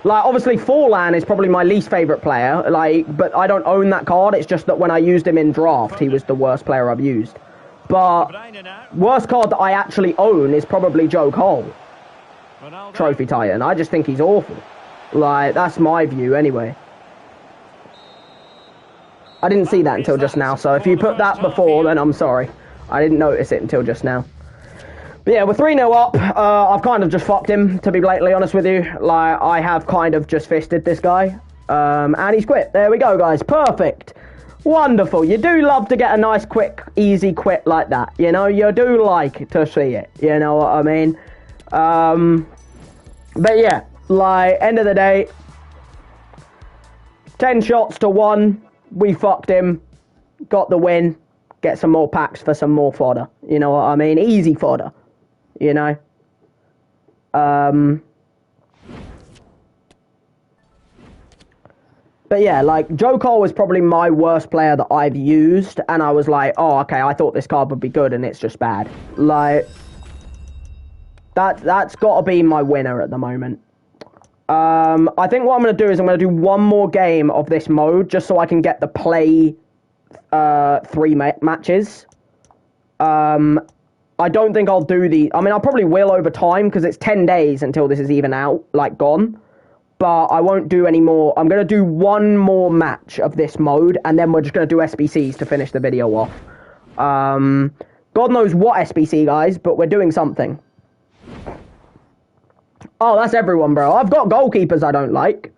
Like, obviously, Forlan is probably my least favourite player, like, but I don't own that card. It's just that when I used him in draft, he was the worst player I've used. But worst card that I actually own is probably Joe Cole. Trophy Titan. I just think he's awful. Like, that's my view anyway. I didn't see that until just now, so if you put that before, then I'm sorry. I didn't notice it until just now. But yeah, we're 3-0 up. I've kind of just fucked him, to be blatantly honest with you. Like, I have kind of just fisted this guy. And he's quit. There we go, guys. Perfect. Wonderful. You do love to get a nice, quick, easy quit like that. You know, you do like to see it. You know what I mean? But yeah, like, end of the day, 10 shots to 1. We fucked him. Got the win. Get some more packs for some more fodder. You know what I mean? Easy fodder. You know? But yeah, like, Joe Cole was probably my worst player that I've used, and I was like, oh, okay, I thought this card would be good, and it's just bad. Like, that's got to be my winner at the moment. I think what I'm going to do is I'm going to do one more game of this mode, just so I can get the play 3 matches. I don't think I'll do I mean, I probably will over time, because it's 10 days until this is even out, like, gone. But I won't do any more. I'm going to do one more match of this mode, and then we're just going to do SBCs to finish the video off. God knows what SBC, guys, but we're doing something. Oh, that's everyone, bro. I've got goalkeepers I don't like.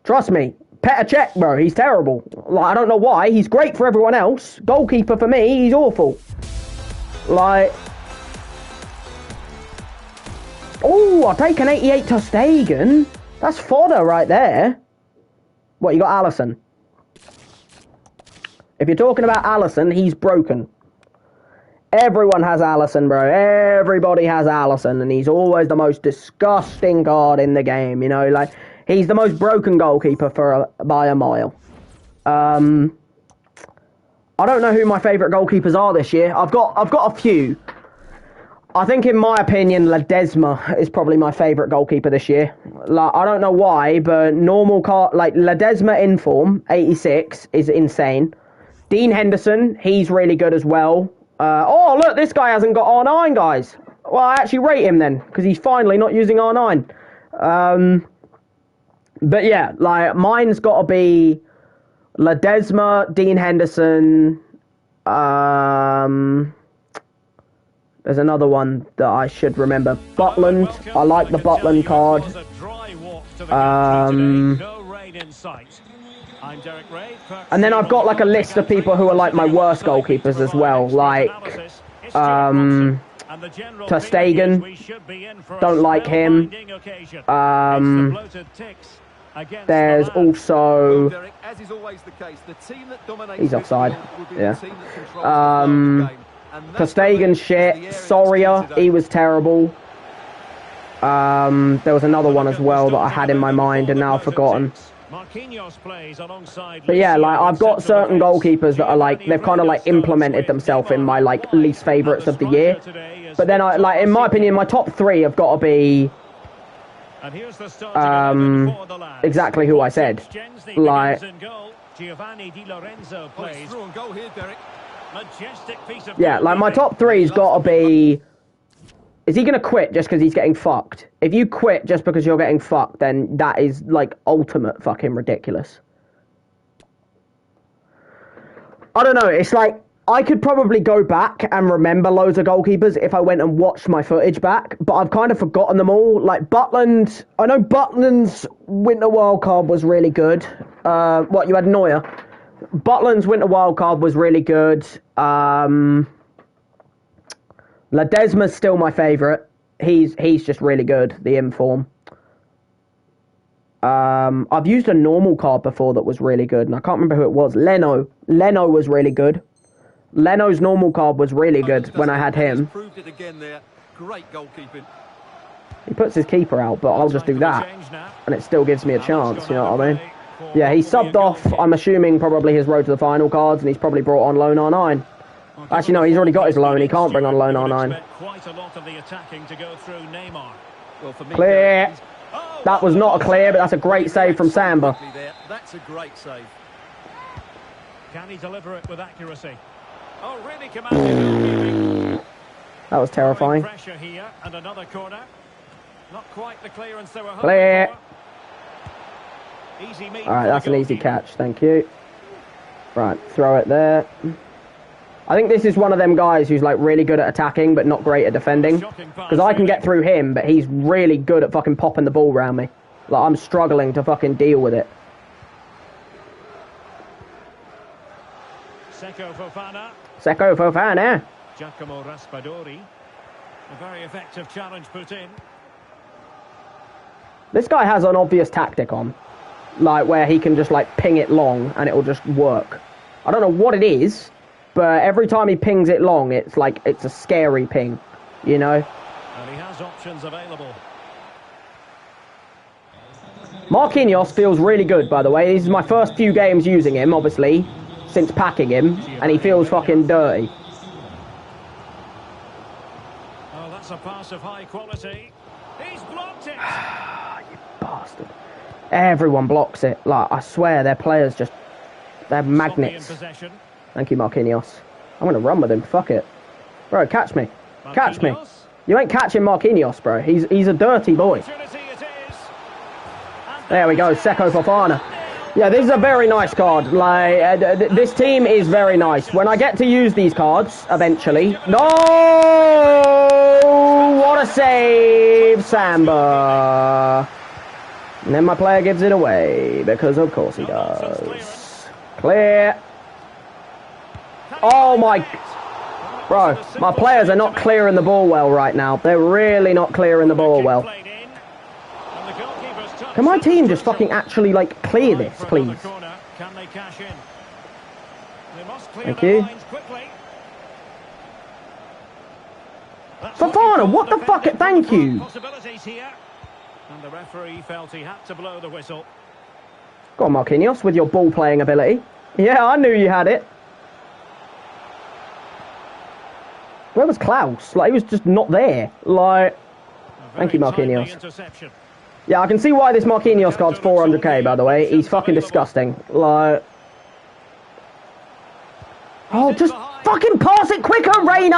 Trust me. Petr Cech, bro, he's terrible. Like, I don't know why. He's great for everyone else. Goalkeeper for me, he's awful. Like... Oh, I'll take an 88 Ter Stegen. That's fodder right there. What, you got Alisson? If you're talking about Alisson, he's broken. Everyone has Alisson, bro. Everybody has Alisson, and he's always the most disgusting card in the game, you know? Like, he's the most broken goalkeeper by a mile. I don't know who my favourite goalkeepers are this year. I've got a few. I think, in my opinion, Ledesma is probably my favourite goalkeeper this year. Like, I don't know why, but normal card, like, Ledesma in form, 86, is insane. Dean Henderson, he's really good as well. Oh, look, this guy hasn't got R9, guys. Well, I actually rate him then, because he's finally not using R9. But yeah, like, mine's got to be Ledesma, Dean Henderson, there's another one that I should remember. Butland. I like the Butland card. And then I've got like a list of people who are like my worst goalkeepers as well. Like Ter Stegen. Don't like him. There's also... He's offside. Yeah. Ter Stegen shit. Soria, he was terrible. There was another one as well that I had in my mind and now I've forgotten. But yeah, like, I've got certain goalkeepers that are like, they've kind of like implemented themselves in my like least favourites of the year. But then I, like, in my opinion, my top 3 have got to be exactly who I said. Like, yeah, like, my top 3's got to be... Is he going to quit just because he's getting fucked? If you quit just because you're getting fucked, then that is, like, ultimate fucking ridiculous. I don't know, it's like, I could probably go back and remember loads of goalkeepers if I went and watched my footage back, but I've kind of forgotten them all. Like, Butland, I know Butland's Winter Wildcard was really good. What, you had Neuer? Butland's Winter Wildcard was really good. Ledesma's still my favourite. He's just really good, the inform. I've used a normal card before that was really good, and I can't remember who it was. Leno was really good. Leno's normal card was really good when I had him. Great goalkeeping. He puts his keeper out, but I'll just do that, and it still gives me a chance, you know what I mean? Yeah, he subbed off, I'm assuming, probably his road to the final cards, and he's probably brought on loan R9. Actually, no, he's already got his loan. He can't bring on loan R9. Quite a lot of the attacking to go through Neymar. Well, for me, Clear. Oh, That was not a clear, but that's a great save from Samba. That's a great save. can he deliver it with accuracy? Oh, really commanding. That was terrifying. Pressure here, and another corner. Not quite the clearance they were hoping Clear. for. Easy meet. Alright, that's an easy catch, thank you. Right, throw it there. I think this is one of them guys who's like really good at attacking but not great at defending. Because I can get through him, but he's really good at fucking popping the ball around me. Like, I'm struggling to fucking deal with it. Seko Fofana. Seko Fofana. Giacomo Raspadori. A very effective challenge put in. This guy has an obvious tactic on. Like, where he can just like ping it long and it'll just work. I don't know what it is, but every time he pings it long, it's like, it's a scary ping, you know? And he has options available. Marquinhos feels really good, by the way. This is my first few games using him, obviously, since packing him, and he feels fucking dirty. Oh, that's a pass of high quality. He's blocked it. You bastard. Everyone blocks it. Like, I swear, their players just... They're magnets. Thank you, Marquinhos. I'm going to run with him. Fuck it. Bro, catch me. Catch me. You ain't catching Marquinhos, bro. He's a dirty boy. There we go. Seko Fofana. Yeah, this is a very nice card. Like, this team is very nice. When I get to use these cards, eventually... No! What a save, Samba. And then my player gives it away, because of course he does. Clear. Oh my... Bro, my players are not clearing the ball well right now. They're really not clearing the ball well. Can my team just fucking actually, like, clear this, please? Thank you. Fofana, what the fuck? Thank you. And the referee felt he had to blow the whistle. Go on, Marquinhos, with your ball playing ability. Yeah, I knew you had it. Where was Klaus? Like, he was just not there. Like, thank you, Marquinhos. Yeah, I can see why this Marquinhos card's 400k, by the way. He's fucking disgusting. Like... Oh, just fucking pass it quicker, Reina!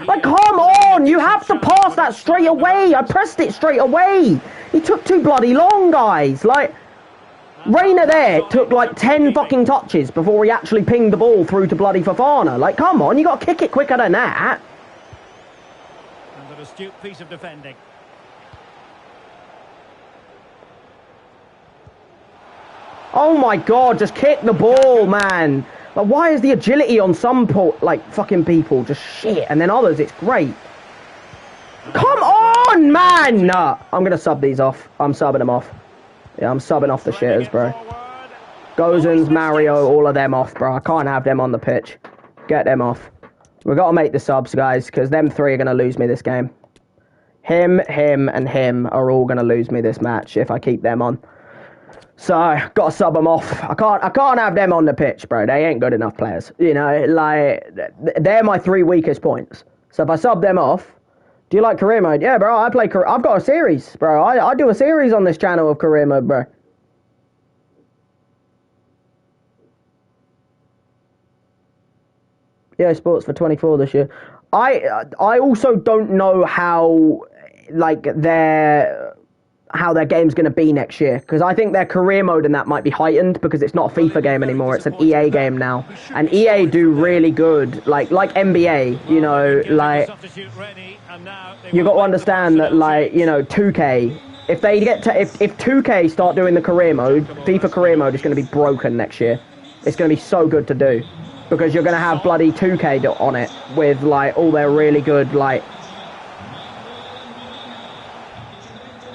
Like, come on! You have to pass that straight away! I pressed it straight away! He took too bloody long, guys! Like, Reina there took like 10 fucking touches before he actually pinged the ball through to bloody Fofana. Like, come on, you gotta kick it quicker than that! And an astute piece of defending. Oh my god, just kick the ball, man! Like, why is the agility on some fucking people just shit, and then others it's great? Come on, man! Nah, I'm gonna sub these off. I'm subbing them off. Yeah, I'm subbing off the shitters, bro. Gozens, Mario, all of them off, bro. I can't have them on the pitch. Get them off. We've got to make the subs, guys, because them three are gonna lose me this game. Him, and him are all gonna lose me this match if I keep them on. So, gotta sub them off. I can't have them on the pitch, bro. They ain't good enough players. You know, like, they're my 3 weakest points. So if I sub them off, do you like career mode? Yeah, bro, I play career. I've got a series, bro. I do a series on this channel of career mode, bro. Yeah, sports for 24 this year. I also don't know how, like, how their game's going to be next year, because I think their career mode in that might be heightened because it's not a FIFA game anymore, it's an EA game now, and EA do really good, like NBA, you know, like, you got to understand that, like, you know, 2K, if they get to, if 2K start doing the career mode, FIFA career mode is going to be broken next year. It's going to be so good to do, because you're going to have bloody 2K on it with, like, all their really good, like,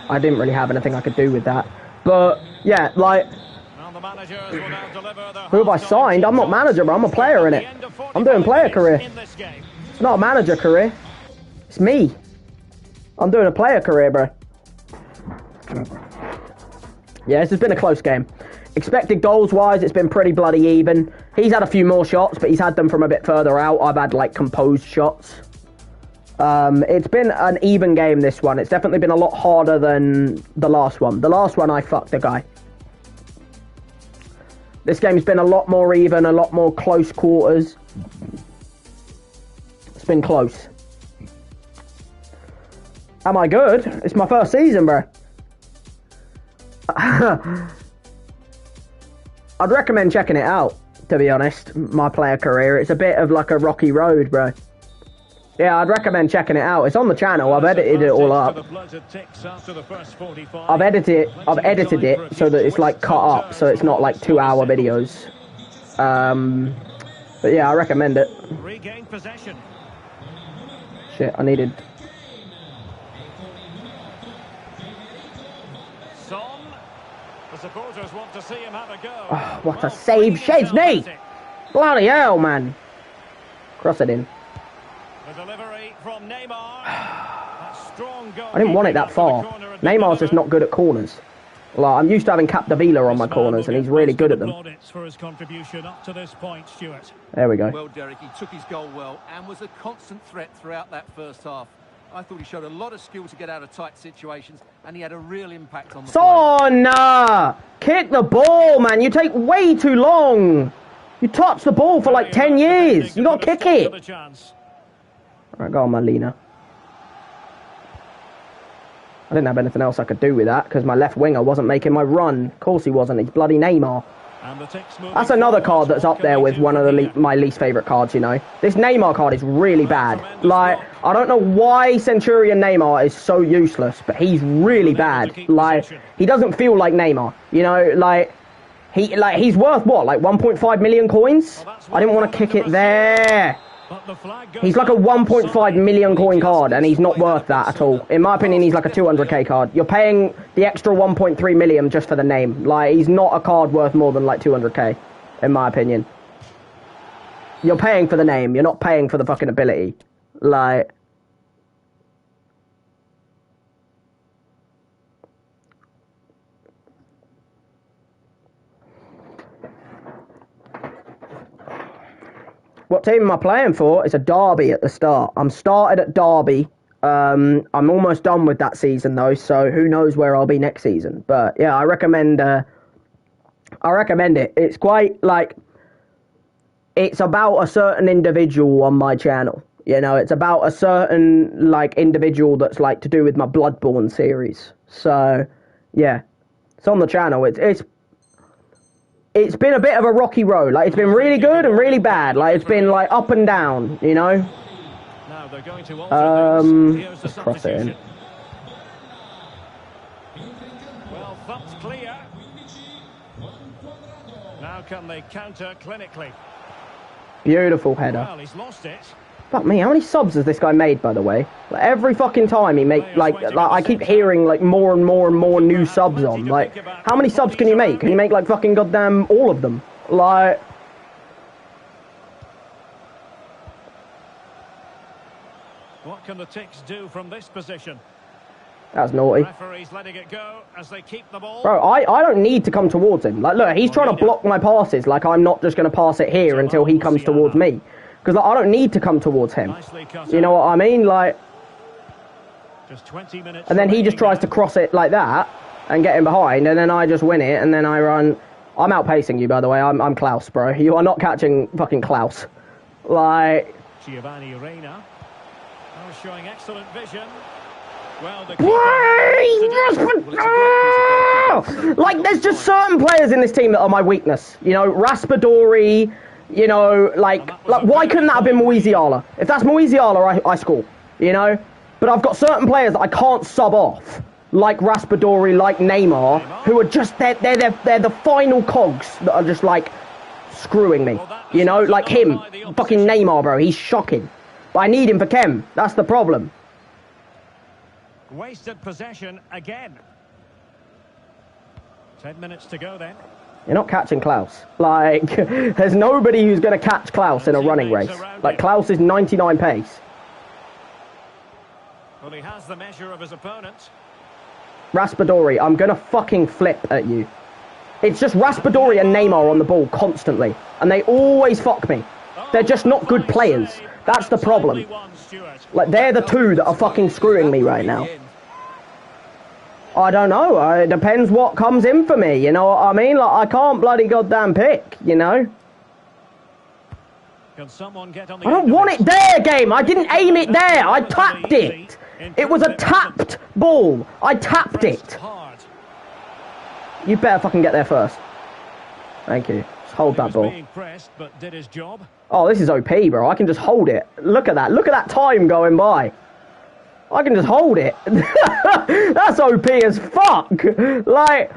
I didn't really have anything I could do with that. But, yeah, like, who have I signed? I'm not manager, bro. I'm a player in it. I'm doing player career. It's not a manager career. It's me. I'm doing a player career, bro. Yeah, this has been a close game. Expected goals-wise, it's been pretty bloody even. He's had a few more shots, but he's had them from a bit further out. I've had, like, composed shots. It's been an even game, this one. It's definitely been a lot harder than the last one. The last one, I fucked the guy. This game's been a lot more even, a lot more close quarters. It's been close. Am I good? It's my first season, bro. I'd recommend checking it out, to be honest. My player career. It's a bit of like a rocky road, bro. Yeah, I'd recommend checking it out. It's on the channel. I've edited it all up. I've edited it so that it's like cut up, so it's not like 2-hour videos. But yeah, I recommend it. Regain possession. Shit, I needed. Son. The supporters want to see him have a go. Oh, what a save, Chesney! Bloody hell, man. Cross it in. The delivery from Neymar. Strong goal. I didn't want it that far. Neymar's just not good at corners. Like, I'm used to having Capdevila on my corners, and he's really good at them. For his contribution up to this point, Stuart. There we go. Well, Derek, he took his goal well and was a constant threat throughout that first half. I thought he showed a lot of skill to get out of tight situations, and he had a real impact on the Son! Kick the ball, man. You take way too long. You touched the ball for like 10 years. You got to kick it. Alright, go on, Malina. I didn't have anything else I could do with that because my left winger wasn't making my run. Of course he wasn't. He's bloody Neymar. That's another card that's up there with one of the my least favourite cards, you know. This Neymar card is really bad. Like, I don't know why Centurion Neymar is so useless, but he's really bad. Like, he doesn't feel like Neymar, you know, he's worth what, like 1.5 million coins? I didn't want to kick it there. He's like a 1.5 million coin card, and he's not worth that at all. In my opinion, he's like a 200k card. You're paying the extra 1.3 million just for the name. Like, he's not a card worth more than like 200k, in my opinion. You're paying for the name. You're not paying for the fucking ability. Like... What team am I playing for? It's a derby at the start. I'm started at derby. I'm almost done with that season though, so who knows where I'll be next season. But yeah, I recommend it. It's quite like, it's about a certain individual on my channel. You know, it's about a certain like individual that's like to do with my Bloodborne series. So yeah, it's on the channel. It's been a bit of a rocky road. Like, it's been really good and really bad. Like, it's been, like, up and down, you know? Now they're going to Let's cross it in. Well, thumped clear. Now can they counter clinically? Beautiful header. Well, he's lost it. Fuck me, how many subs has this guy made, by the way? Like, every fucking time he make like I keep hearing like more and more and more new subs on. Like, how many subs can you make? Can you make like fucking goddamn all of them? Like, what can the Ticks do from this position? that's naughty. Referee's letting it go as they keep the ball. Bro, I don't need to come towards him. Like, look, he's trying to block my passes. Like, I'm not just going to pass it here until he comes towards me. Because like, I don't need to come towards him. You know what I mean? Like, just 20 minutes and then he just tries to cross it like that and get him behind, and then I just win it, and then I run. I'm outpacing you, by the way. I'm Klaus, bro. You are not catching fucking Klaus. Like, Giovanni Reina. Oh, showing excellent vision. Well, like, there's just certain players in this team that are my weakness. You know, Raspadori. You know, like why couldn't that have been Musiala? If that's Musiala, I score. You know, but I've got certain players that I can't sub off, like Raspadori, like Neymar, who are just they're the final cogs that are just like screwing me. You know, like him, fucking Neymar, bro. He's shocking, but I need him for chem. That's the problem. Wasted possession again. 10 minutes to go then. You're not catching Klaus. Like, there's nobody who's going to catch Klaus in a running race. Like, Klaus is 99 pace. Well, he has the measure of his opponent. Raspadori, I'm going to fucking flip at you. It's just Raspadori and Neymar on the ball constantly. And they always fuck me. They're just not good players. That's the problem. Like, they're the two that are fucking screwing me right now. I don't know. It depends what comes in for me, you know what I mean? Like, I can't bloody goddamn pick, you know? Can someone get on the I don't want it there, game. I didn't aim it there. I tapped it. It was a tapped ball. I tapped it. You better fucking get there first. Thank you. Just hold that ball. Oh, this is OP, bro. I can just hold it. Look at that. Look at that time going by. I can just hold it. That's OP as fuck. Like...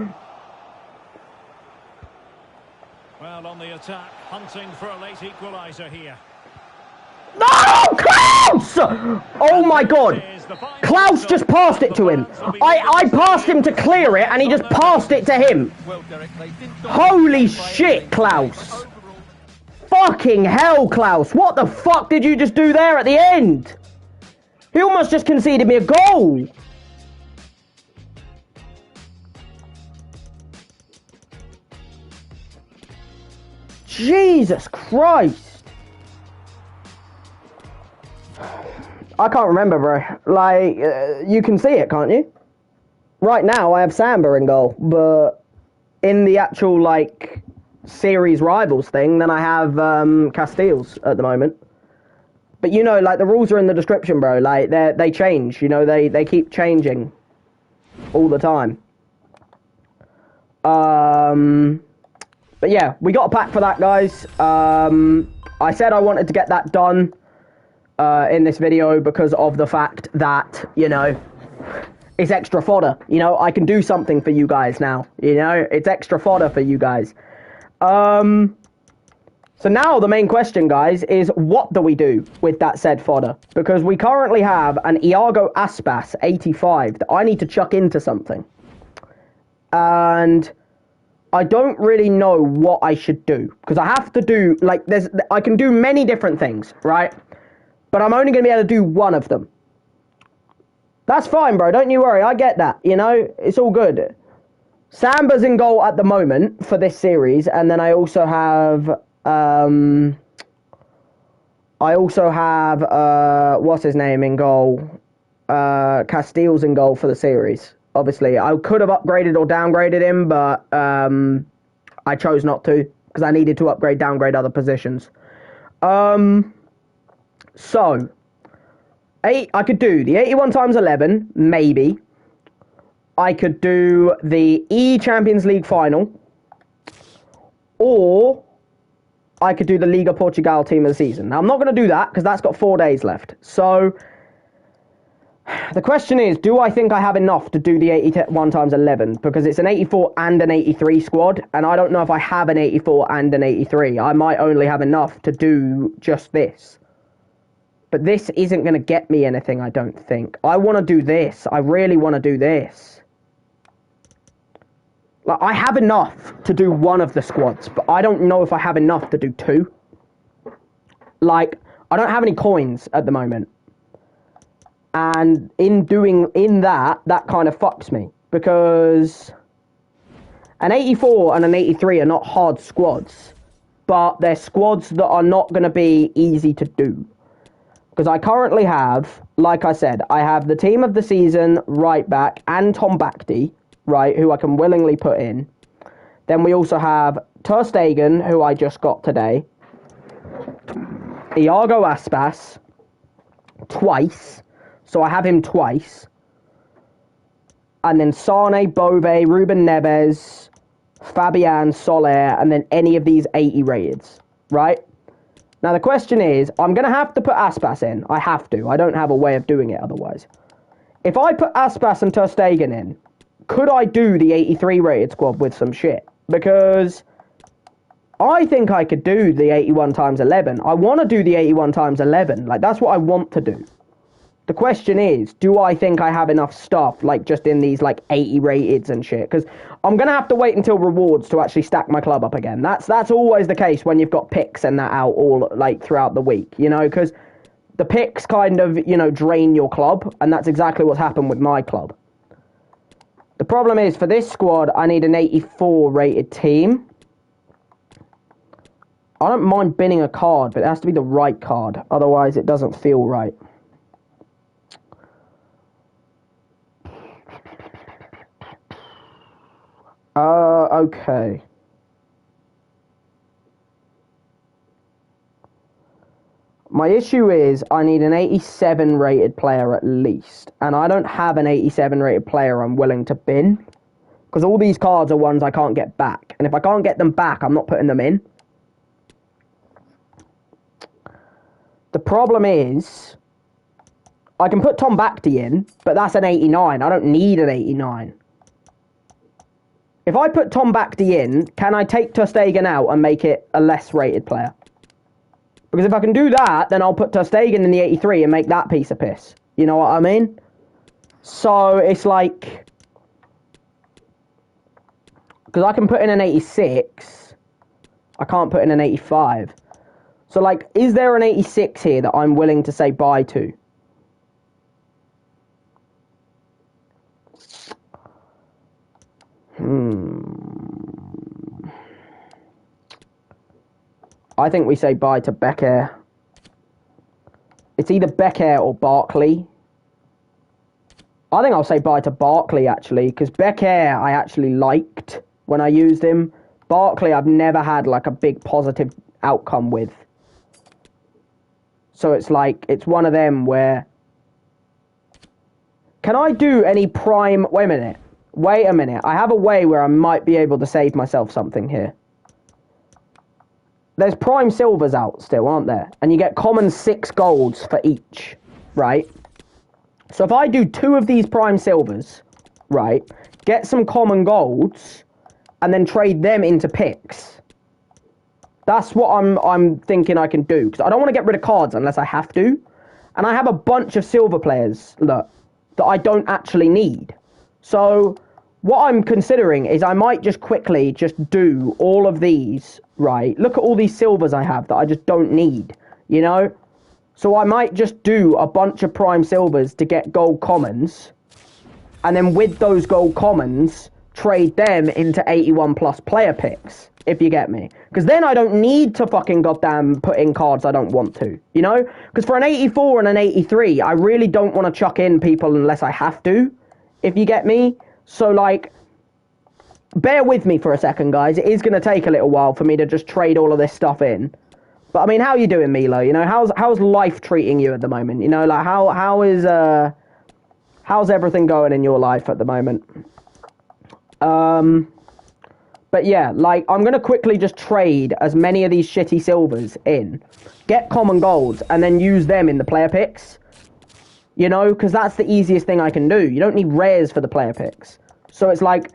Well, on the attack, hunting for a late equaliser here. No, Klaus! Oh my god. Klaus just passed it to him. I passed him to clear it and he just passed it to him. Holy shit, Klaus. Fucking hell, Klaus. What the fuck did you just do there at the end? He almost just conceded me a goal. Jesus Christ. I can't remember, bro. Like, you can see it, can't you? Right now, I have Samba in goal, but in the actual, like, series rivals thing, then I have Castiles at the moment. But, you know, like, the rules are in the description, bro. Like, they change, you know, they keep changing all the time. But, yeah, we got a pack for that, guys. I said I wanted to get that done in this video because of the fact that, you know, it's extra fodder. You know, I can do something for you guys now. You know, it's extra fodder for you guys. So now the main question, guys, is what do we do with that said fodder? Because we currently have an Iago Aspas 85 that I need to chuck into something. And I don't really know what I should do. Because I have to do, like, I can do many different things, right? But I'm only going to be able to do one of them. That's fine, bro. Don't you worry. I get that. You know, it's all good. Samba's in goal at the moment for this series. And then I also have... what's his name in goal? Castiles in goal for the series. Obviously, I could have upgraded or downgraded him, but I chose not to. Because I needed to upgrade, downgrade other positions. So, I could do the 81 times 11, maybe. I could do the Champions League final. Or I could do the Liga Portugal team of the season. Now, I'm not going to do that because that's got 4 days left. So, the question is, do I think I have enough to do the 81 times 11? Because it's an 84 and an 83 squad. And I don't know if I have an 84 and an 83. I might only have enough to do just this. But this isn't going to get me anything, I don't think. I want to do this. I really want to do this. Like, I have enough to do one of the squads, but I don't know if I have enough to do two. Like, I don't have any coins at the moment. And in that kind of fucks me. Because an 84 and an 83 are not hard squads. But they're squads that are not going to be easy to do. Because I currently have, like I said, I have the team of the season right back and Tom Bakti, right, who I can willingly put in. Then we also have Ter Stegen, who I just got today. Iago Aspas, twice. So I have him twice. And then Sane, Bove, Ruben Neves, Fabian, Soler, and then any of these 80 rateds, right? Now, the question is, I'm going to have to put Aspas in. I have to. I don't have a way of doing it otherwise. If I put Aspas and Ter Stegen in, could I do the 83 rated squad with some shit? Because I think I could do the 81 times 11. I want to do the 81 times 11. Like, that's what I want to do. The question is, do I think I have enough stuff, like, just in these, like, 80 rateds and shit? Because I'm going to have to wait until rewards to actually stack my club up again. That's always the case when you've got picks and that out all, like, throughout the week, you know? Because the picks kind of, you know, drain your club, and that's exactly what's happened with my club. The problem is, for this squad, I need an 84 rated team. I don't mind binning a card, but it has to be the right card. Otherwise, it doesn't feel right. Okay. My issue is I need an 87 rated player at least. And I don't have an 87 rated player I'm willing to bin. Because all these cards are ones I can't get back. And if I can't get them back, I'm not putting them in. The problem is, I can put Tom Bakhti in, but that's an 89. I don't need an 89. If I put Tom Bakhti in, can I take Ter Stegen out and make it a less rated player? Because if I can do that, then I'll put Ter Stegen in the 83 and make that piece of piss. You know what I mean? So it's like, because I can put in an 86, I can't put in an 85. So, like, is there an 86 here that I'm willing to say bye to? I think we say bye to Becker. It's either Becker or Barkley. I think I'll say bye to Barkley, actually, because Becker I actually liked when I used him. Barkley I've never had, like, a big positive outcome with. So it's like, it's one of them where... Can I do any prime... Wait a minute. I have a way where I might be able to save myself something here. There's prime silvers out still, aren't there? And you get common 6 golds for each, right? So if I do 2 of these prime silvers, right, get some common golds, and then trade them into picks... That's what I'm thinking I can do. Because I don't want to get rid of cards unless I have to. And I have a bunch of silver players, look, that I don't actually need. So what I'm considering is I might just quickly just do all of these, right? Look at all these silvers I have that I just don't need, you know? So I might just do a bunch of prime silvers to get gold commons. And then with those gold commons, trade them into 81 plus player picks. If you get me. Because then I don't need to fucking goddamn put in cards I don't want to. You know? Because for an 84 and an 83, I really don't want to chuck in people unless I have to. If you get me. So, like, bear with me for a second, guys. It is going to take a little while for me to just trade all of this stuff in. But, I mean, how you doing, Milo? You know, how's life treating you at the moment? You know, like, how's everything going in your life at the moment? But yeah, like, I'm going to quickly just trade as many of these shitty silvers in, get common golds, and then use them in the player picks. You know, because that's the easiest thing I can do. You don't need rares for the player picks. So it's like,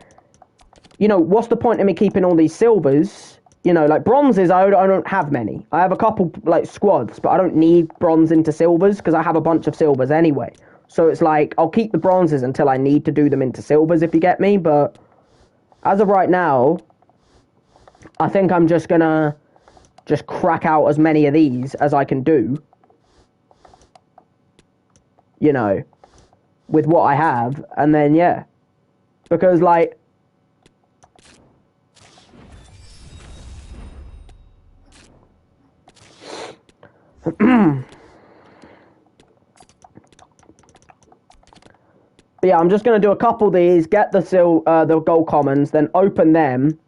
you know, what's the point of me keeping all these silvers? You know, like, bronzes, I don't have many. I have a couple, like, squads, but I don't need bronze into silvers, because I have a bunch of silvers anyway. So it's like, I'll keep the bronzes until I need to do them into silvers, if you get me, but as of right now, I think I'm just gonna just crack out as many of these as I can do, you know, with what I have, and then, yeah, because, like, but yeah, I'm just gonna do a couple of these, get the gold commons, then open them.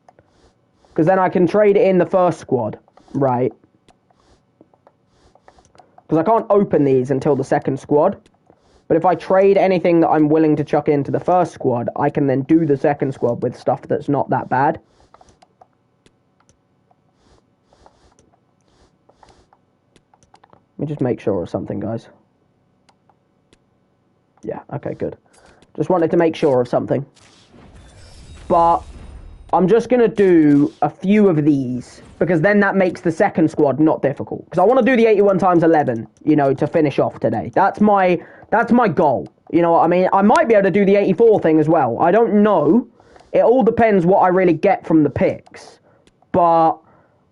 Because then I can trade it in the first squad, right? Because I can't open these until the second squad. But if I trade anything that I'm willing to chuck into the first squad, I can then do the second squad with stuff that's not that bad. Let me just make sure of something, guys. Yeah, okay, good. Just wanted to make sure of something. But I'm just going to do a few of these, because then that makes the second squad not difficult. Because I want to do the 81 times 11, you know, to finish off today. That's my goal. You know what I mean? I might be able to do the 84 thing as well. I don't know. It all depends what I really get from the picks. But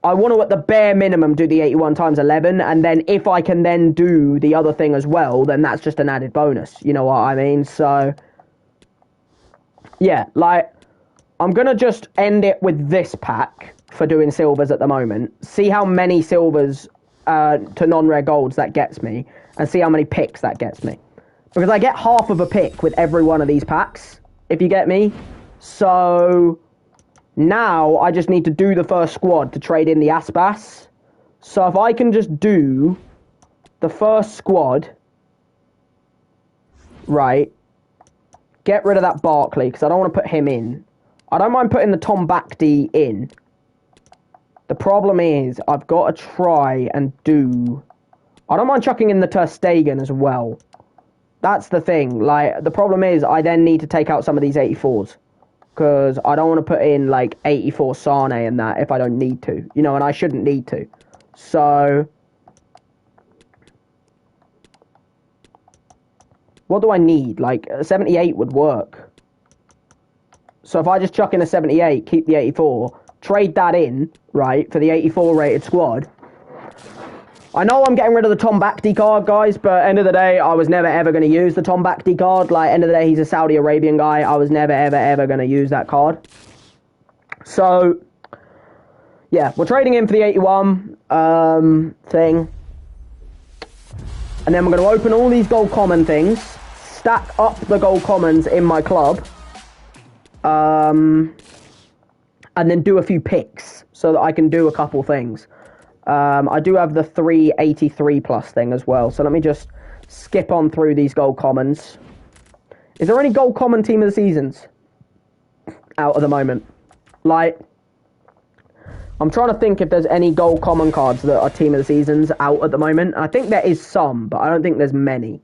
I want to, at the bare minimum, do the 81 times 11. And then if I can then do the other thing as well, then that's just an added bonus. You know what I mean? So, yeah, like, I'm going to just end it with this pack, for doing silvers at the moment. See how many silvers to non-rare golds that gets me, and see how many picks that gets me. Because I get half of a pick with every one of these packs, if you get me. So now I just need to do the first squad to trade in the Aspas. So if I can just do the first squad, right, get rid of that Barkley, because I don't want to put him in. I don't mind putting the Tom Bakdy in. The problem is, I've got to try and do... I don't mind chucking in the Ter Stegen as well. That's the thing. Like, the problem is, I then need to take out some of these 84s. Because I don't want to put in, like, 84 Sane and that if I don't need to. You know, and I shouldn't need to. So... what do I need? Like, a 78 would work. So if I just chuck in a 78, keep the 84, trade that in, right, for the 84 rated squad. I know I'm getting rid of the Tom Bakdy card, guys, but end of the day, I was never ever going to use the Tom Bakdy card. Like, end of the day, he's a Saudi Arabian guy. I was never ever going to use that card. So, yeah, we're trading in for the 81 thing. And then we're going to open all these gold common things, stack up the gold commons in my club, and then do a few picks so that I can do a couple things. I do have the 383 plus thing as well, so let me just skip on through these gold commons. Is there any gold common team of the seasons out at the moment? Like, I'm trying to think if there's any gold common cards that are team of the seasons out at the moment. I think there is some, but I don't think there's many.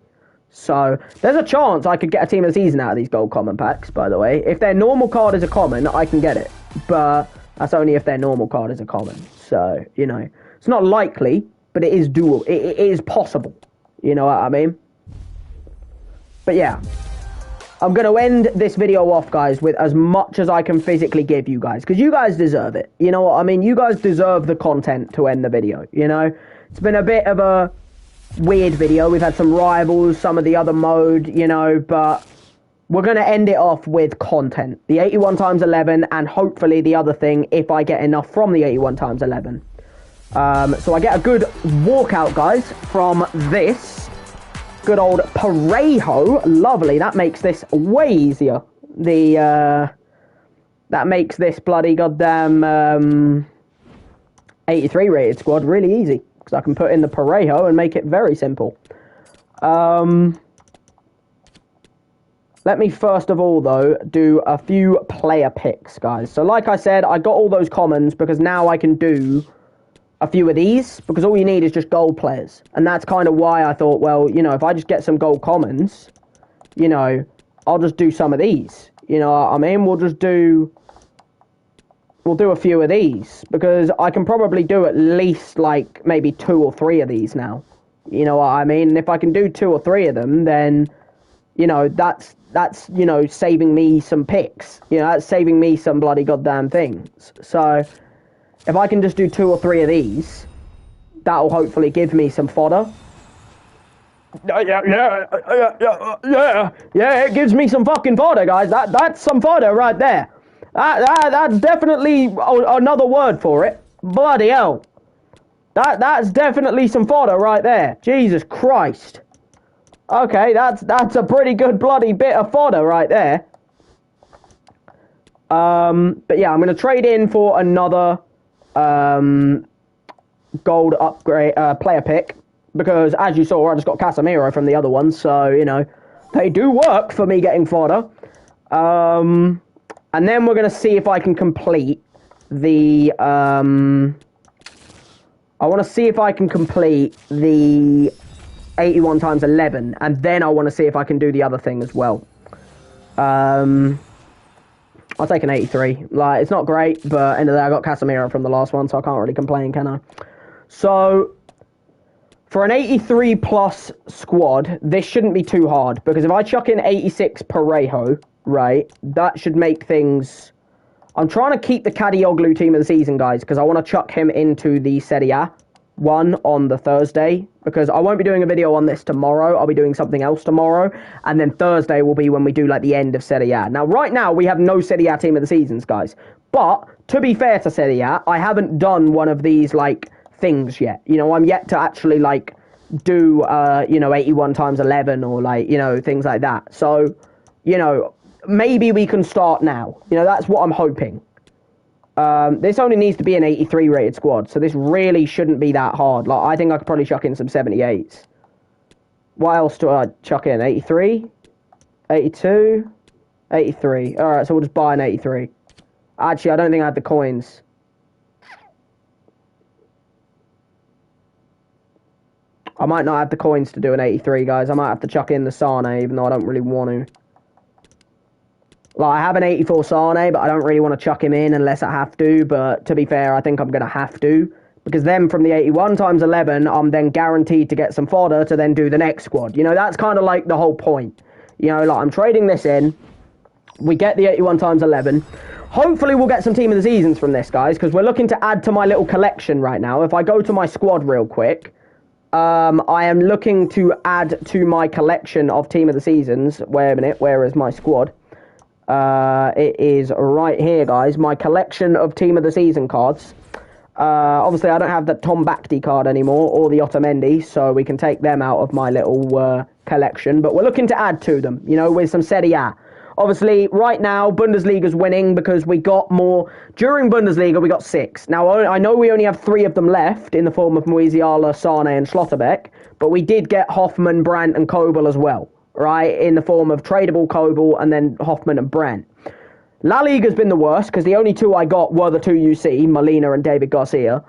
So, there's a chance I could get a team of the season out of these gold common packs, by the way. If their normal card is a common, I can get it. But that's only if their normal card is a common. So, you know, it's not likely, but it is doable. It is possible. You know what I mean? But yeah. I'm going to end this video off, guys, with as much as I can physically give you guys. Because you guys deserve it. You know what I mean? You guys deserve the content to end the video, you know? It's been a bit of a weird video. We've had some rivals, some of the other mode, you know, but we're going to end it off with content. The 81 times 11 and hopefully the other thing if I get enough from the 81 times 11. So I get a good walkout, guys, from this. Good old Parejo. Lovely. That makes this way easier. That makes this bloody goddamn 83 rated squad really easy. Because I can put in the Parejo and make it very simple. Let me first of all, though, do a few player picks, guys. So like I said, I got all those commons because now I can do a few of these, because all you need is just gold players. And that's kind of why I thought, well, you know, if I just get some gold commons, you know, I'll just do some of these. You know what I mean? We'll do a few of these, because I can probably do at least, like, maybe 2 or 3 of these now. You know what I mean? And if I can do 2 or 3 of them, then, you know, that's you know, saving me some picks. You know, that's saving me some bloody goddamn things. So if I can just do 2 or 3 of these, that'll hopefully give me some fodder. Yeah, it gives me some fucking fodder, guys. That's some fodder right there. That's definitely another word for it. Bloody hell. That's definitely some fodder right there. Jesus Christ. Okay, that's a pretty good bloody bit of fodder right there. But yeah, I'm going to trade in for another gold upgrade player pick, because as you saw, I just got Casemiro from the other one, so you know they do work for me getting fodder. And then we're going to see if I can complete the I want to see if I can complete the 81 times 11, and then I want to see if I can do the other thing as well. I'll take an 83. Like, it's not great, but end of the day, I got Casemiro from the last one, so I can't really complain, can I? So, for an 83 plus squad, this shouldn't be too hard, because if I chuck in 86 Parejo, right, that should make things... I'm trying to keep the Kadioglu team of the season, guys, because I want to chuck him into the Serie A. one on the Thursday, because I won't be doing a video on this tomorrow. I'll be doing something else tomorrow, and then Thursday will be when we do like the end of Serie A. Now, right now we have no Serie A team of the seasons, guys. But to be fair to Serie A, I haven't done one of these like things yet. You know, I'm yet to actually like do 81 times 11 or like things like that. So maybe we can start now. That's what I'm hoping. This only needs to be an 83 rated squad, so this really shouldn't be that hard. Like, I think I could probably chuck in some 78s. What else do I chuck in? 83? 82? 83. Alright, so we'll just buy an 83. Actually, I don't think I have the coins. I might not have the coins to do an 83, guys. I might have to chuck in the Sane, even though I don't really want to. Like, I have an 84 Sane, but I don't really want to chuck him in unless I have to. But to be fair, I think I'm going to have to. Because then from the 81 times 11, I'm then guaranteed to get some fodder to then do the next squad. That's kind of like the whole point. Like, I'm trading this in. We get the 81 times 11. Hopefully we'll get some team of the seasons from this, guys. Because we're looking to add to my little collection right now. If I go to my squad real quick, I am looking to add to my collection of team of the seasons. Wait a minute, where is my squad? It is right here, guys. My collection of team of the season cards. Obviously, I don't have the Tom Bakti card anymore, or the Otamendi, so we can take them out of my little collection. But we're looking to add to them, with some Serie A. Obviously, right now, Bundesliga's winning because we got more. During Bundesliga, we got 6. Now, I know we only have 3 of them left in the form of Musiala, Sane, and Schlotterbeck, but we did get Hoffman, Brandt, and Kobel as well. Right, in the form of tradable Kobel and then Hoffman and Brandt. La Liga's been the worst because the only 2 I got were the 2 you see, Molina and David Garcia.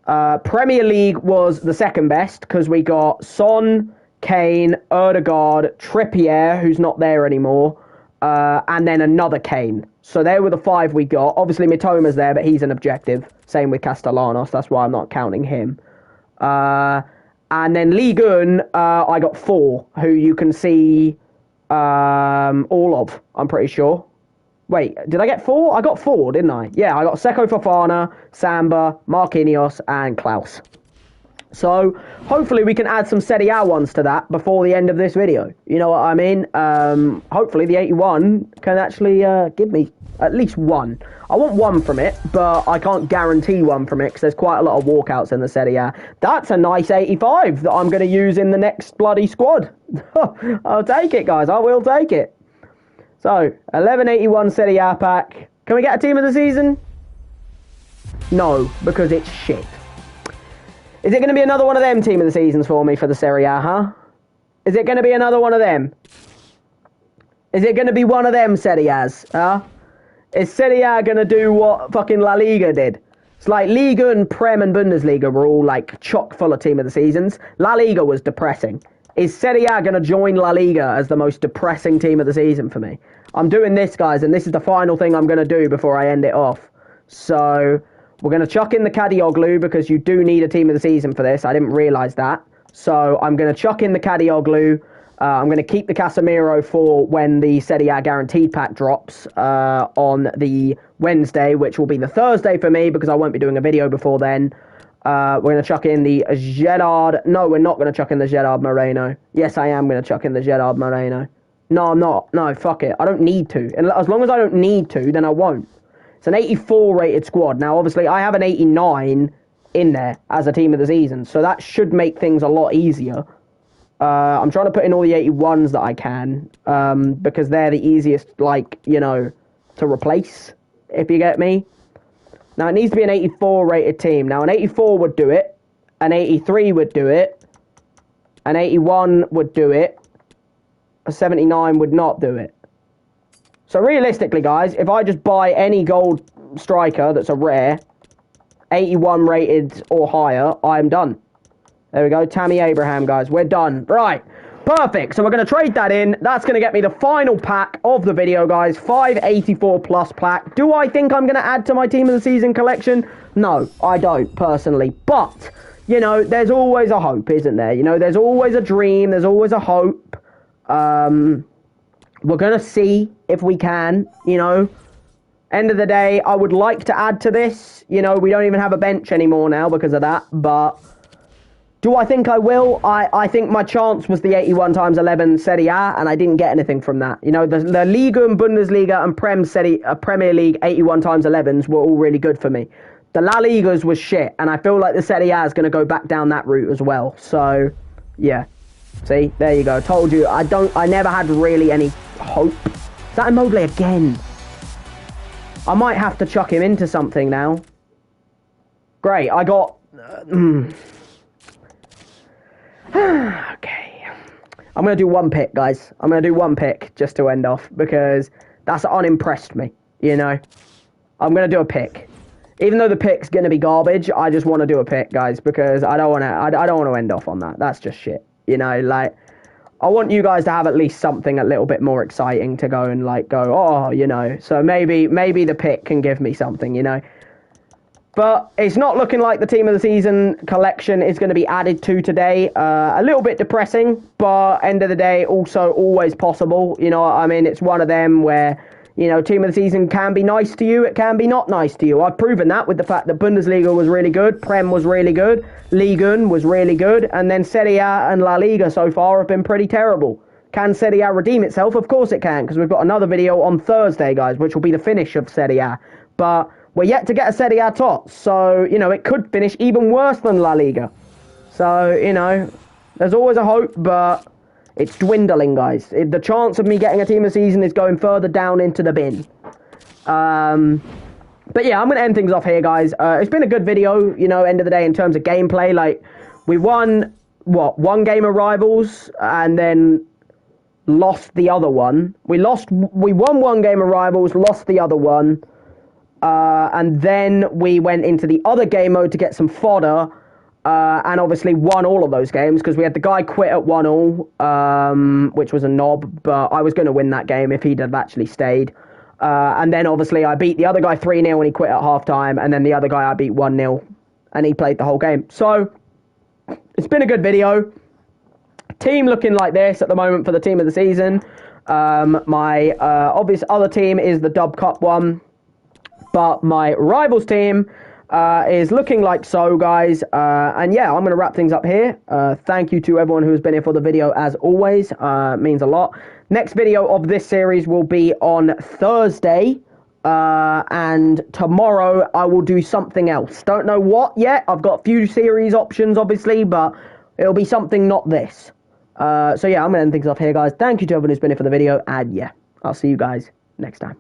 Premier League was the second best because we got Son, Kane, Ødegaard, Trippier, who's not there anymore, and then another Kane. So they were the 5 we got. Obviously, Mitoma's there, but he's an objective. Same with Castellanos. That's why I'm not counting him. And then Ligue 1, I got 4, who you can see all of, I'm pretty sure. Wait, did I get 4? I got 4, didn't I? Yeah, I got Seko Fofana, Samba, Marquinhos, and Klaus. So, hopefully we can add some Serie A ones to that before the end of this video. You know what I mean? Hopefully the 81 can actually give me at least 1. I want 1 from it, but I can't guarantee 1 from it because there's quite a lot of walkouts in the Serie A. That's a nice 85 that I'm going to use in the next bloody squad. I'll take it, guys. I will take it. So, 1181 Serie A pack. Can we get a team of the season? No, because it's shit. Is it going to be another one of them team of the seasons for me for the Serie A, huh? Is it going to be another one of them? Is it going to be one of them Serie A's, huh? Is Serie A going to do what fucking La Liga did? It's like Liga and Prem and Bundesliga were all like chock full of team of the seasons. La Liga was depressing. Is Serie A going to join La Liga as the most depressing team of the season for me? I'm doing this, guys, and this is the final thing I'm going to do before I end it off. So, we're going to chuck in the Kadioglu because you do need a team of the season for this. I didn't realise that. So, I'm going to chuck in the Kadioglu. I'm going to keep the Casemiro for when the Serie A guaranteed pack drops on the Wednesday, which will be the Thursday for me because I won't be doing a video before then. We're going to chuck in the Gerard. No, we're not going to chuck in the Gerard Moreno. Yes, I am going to chuck in the Gerard Moreno. No, I'm not. No, fuck it. I don't need to. And as long as I don't need to, then I won't. It's an 84 rated squad. Now, obviously, I have an 89 in there as a team of the season, so that should make things a lot easier. I'm trying to put in all the 81s that I can, because they're the easiest, to replace, if you get me. Now, it needs to be an 84 rated team. Now, an 84 would do it, an 83 would do it, an 81 would do it, a 79 would not do it. So, realistically, guys, if I just buy any gold striker that's a rare, 81 rated or higher, I'm done. There we go, Tammy Abraham, guys. We're done. Right, perfect. So we're going to trade that in. That's going to get me the final pack of the video, guys. 584 plus pack. Do I think I'm going to add to my team of the season collection? No, I don't, personally. But, there's always a hope, isn't there? There's always a dream. There's always a hope. We're going to see if we can, End of the day, I would like to add to this. We don't even have a bench anymore now because of that. But Do I think I will? I think my chance was the 81 times 11 Serie A, and I didn't get anything from that. You know, the Liga and Bundesliga and Premier League 81 times 11s were all really good for me. The La Ligas was shit, and I feel like the Serie A is going to go back down that route as well. So, yeah. See, there you go. Told you, I never had really any hope. Is that Immobile again? I might have to chuck him into something now. Great, I got... Okay. I'm going to do one pick, guys. I'm going to do one pick just to end off because that's unimpressed me, you know. I'm going to do a pick. Even though the pick's going to be garbage, I just want to do a pick, guys, because I don't want to end off on that. That's just shit. You know, like, I want you guys to have at least something a little bit more exciting to go and, like, go, oh, you know. So maybe the pick can give me something, you know. But it's not looking like the Team of the Season collection is going to be added to today. A little bit depressing, but end of the day, also always possible. You know, I mean, it's one of them where, you know, Team of the Season can be nice to you, it can be not nice to you. I've proven that with the fact that Bundesliga was really good, Prem was really good, Liga was really good, and then Serie A and La Liga so far have been pretty terrible. Can Serie A redeem itself? Of course it can, because we've got another video on Thursday, guys, which will be the finish of Serie A. But we're yet to get a Serie A tot, so, you know, it could finish even worse than La Liga. So, you know, there's always a hope, but it's dwindling, guys. The chance of me getting a Team of the Season is going further down into the bin. But yeah, I'm going to end things off here, guys. It's been a good video, you know, end of the day in terms of gameplay. Like, we won, one game of Rivals, and then lost the other one. We won one game of Rivals, lost the other one. And then we went into the other game mode to get some fodder, and obviously won all of those games because we had the guy quit at 1-1, which was a knob, but I was going to win that game if he'd have actually stayed. And then obviously I beat the other guy 3-0 and he quit at half-time, and then the other guy I beat 1-0 and he played the whole game. So, it's been a good video. Team looking like this at the moment for the Team of the Season. My obvious other team is the Dub Cup one. But my Rivals team is looking like so, guys. And yeah, I'm going to wrap things up here. Thank you to everyone who has been here for the video, as always. It means a lot. Next video of this series will be on Thursday. And tomorrow I will do something else. Don't know what yet. I've got a few series options, obviously, but it'll be something not this. So yeah, I'm going to end things off here, guys. Thank you to everyone who's been here for the video. And yeah, I'll see you guys next time.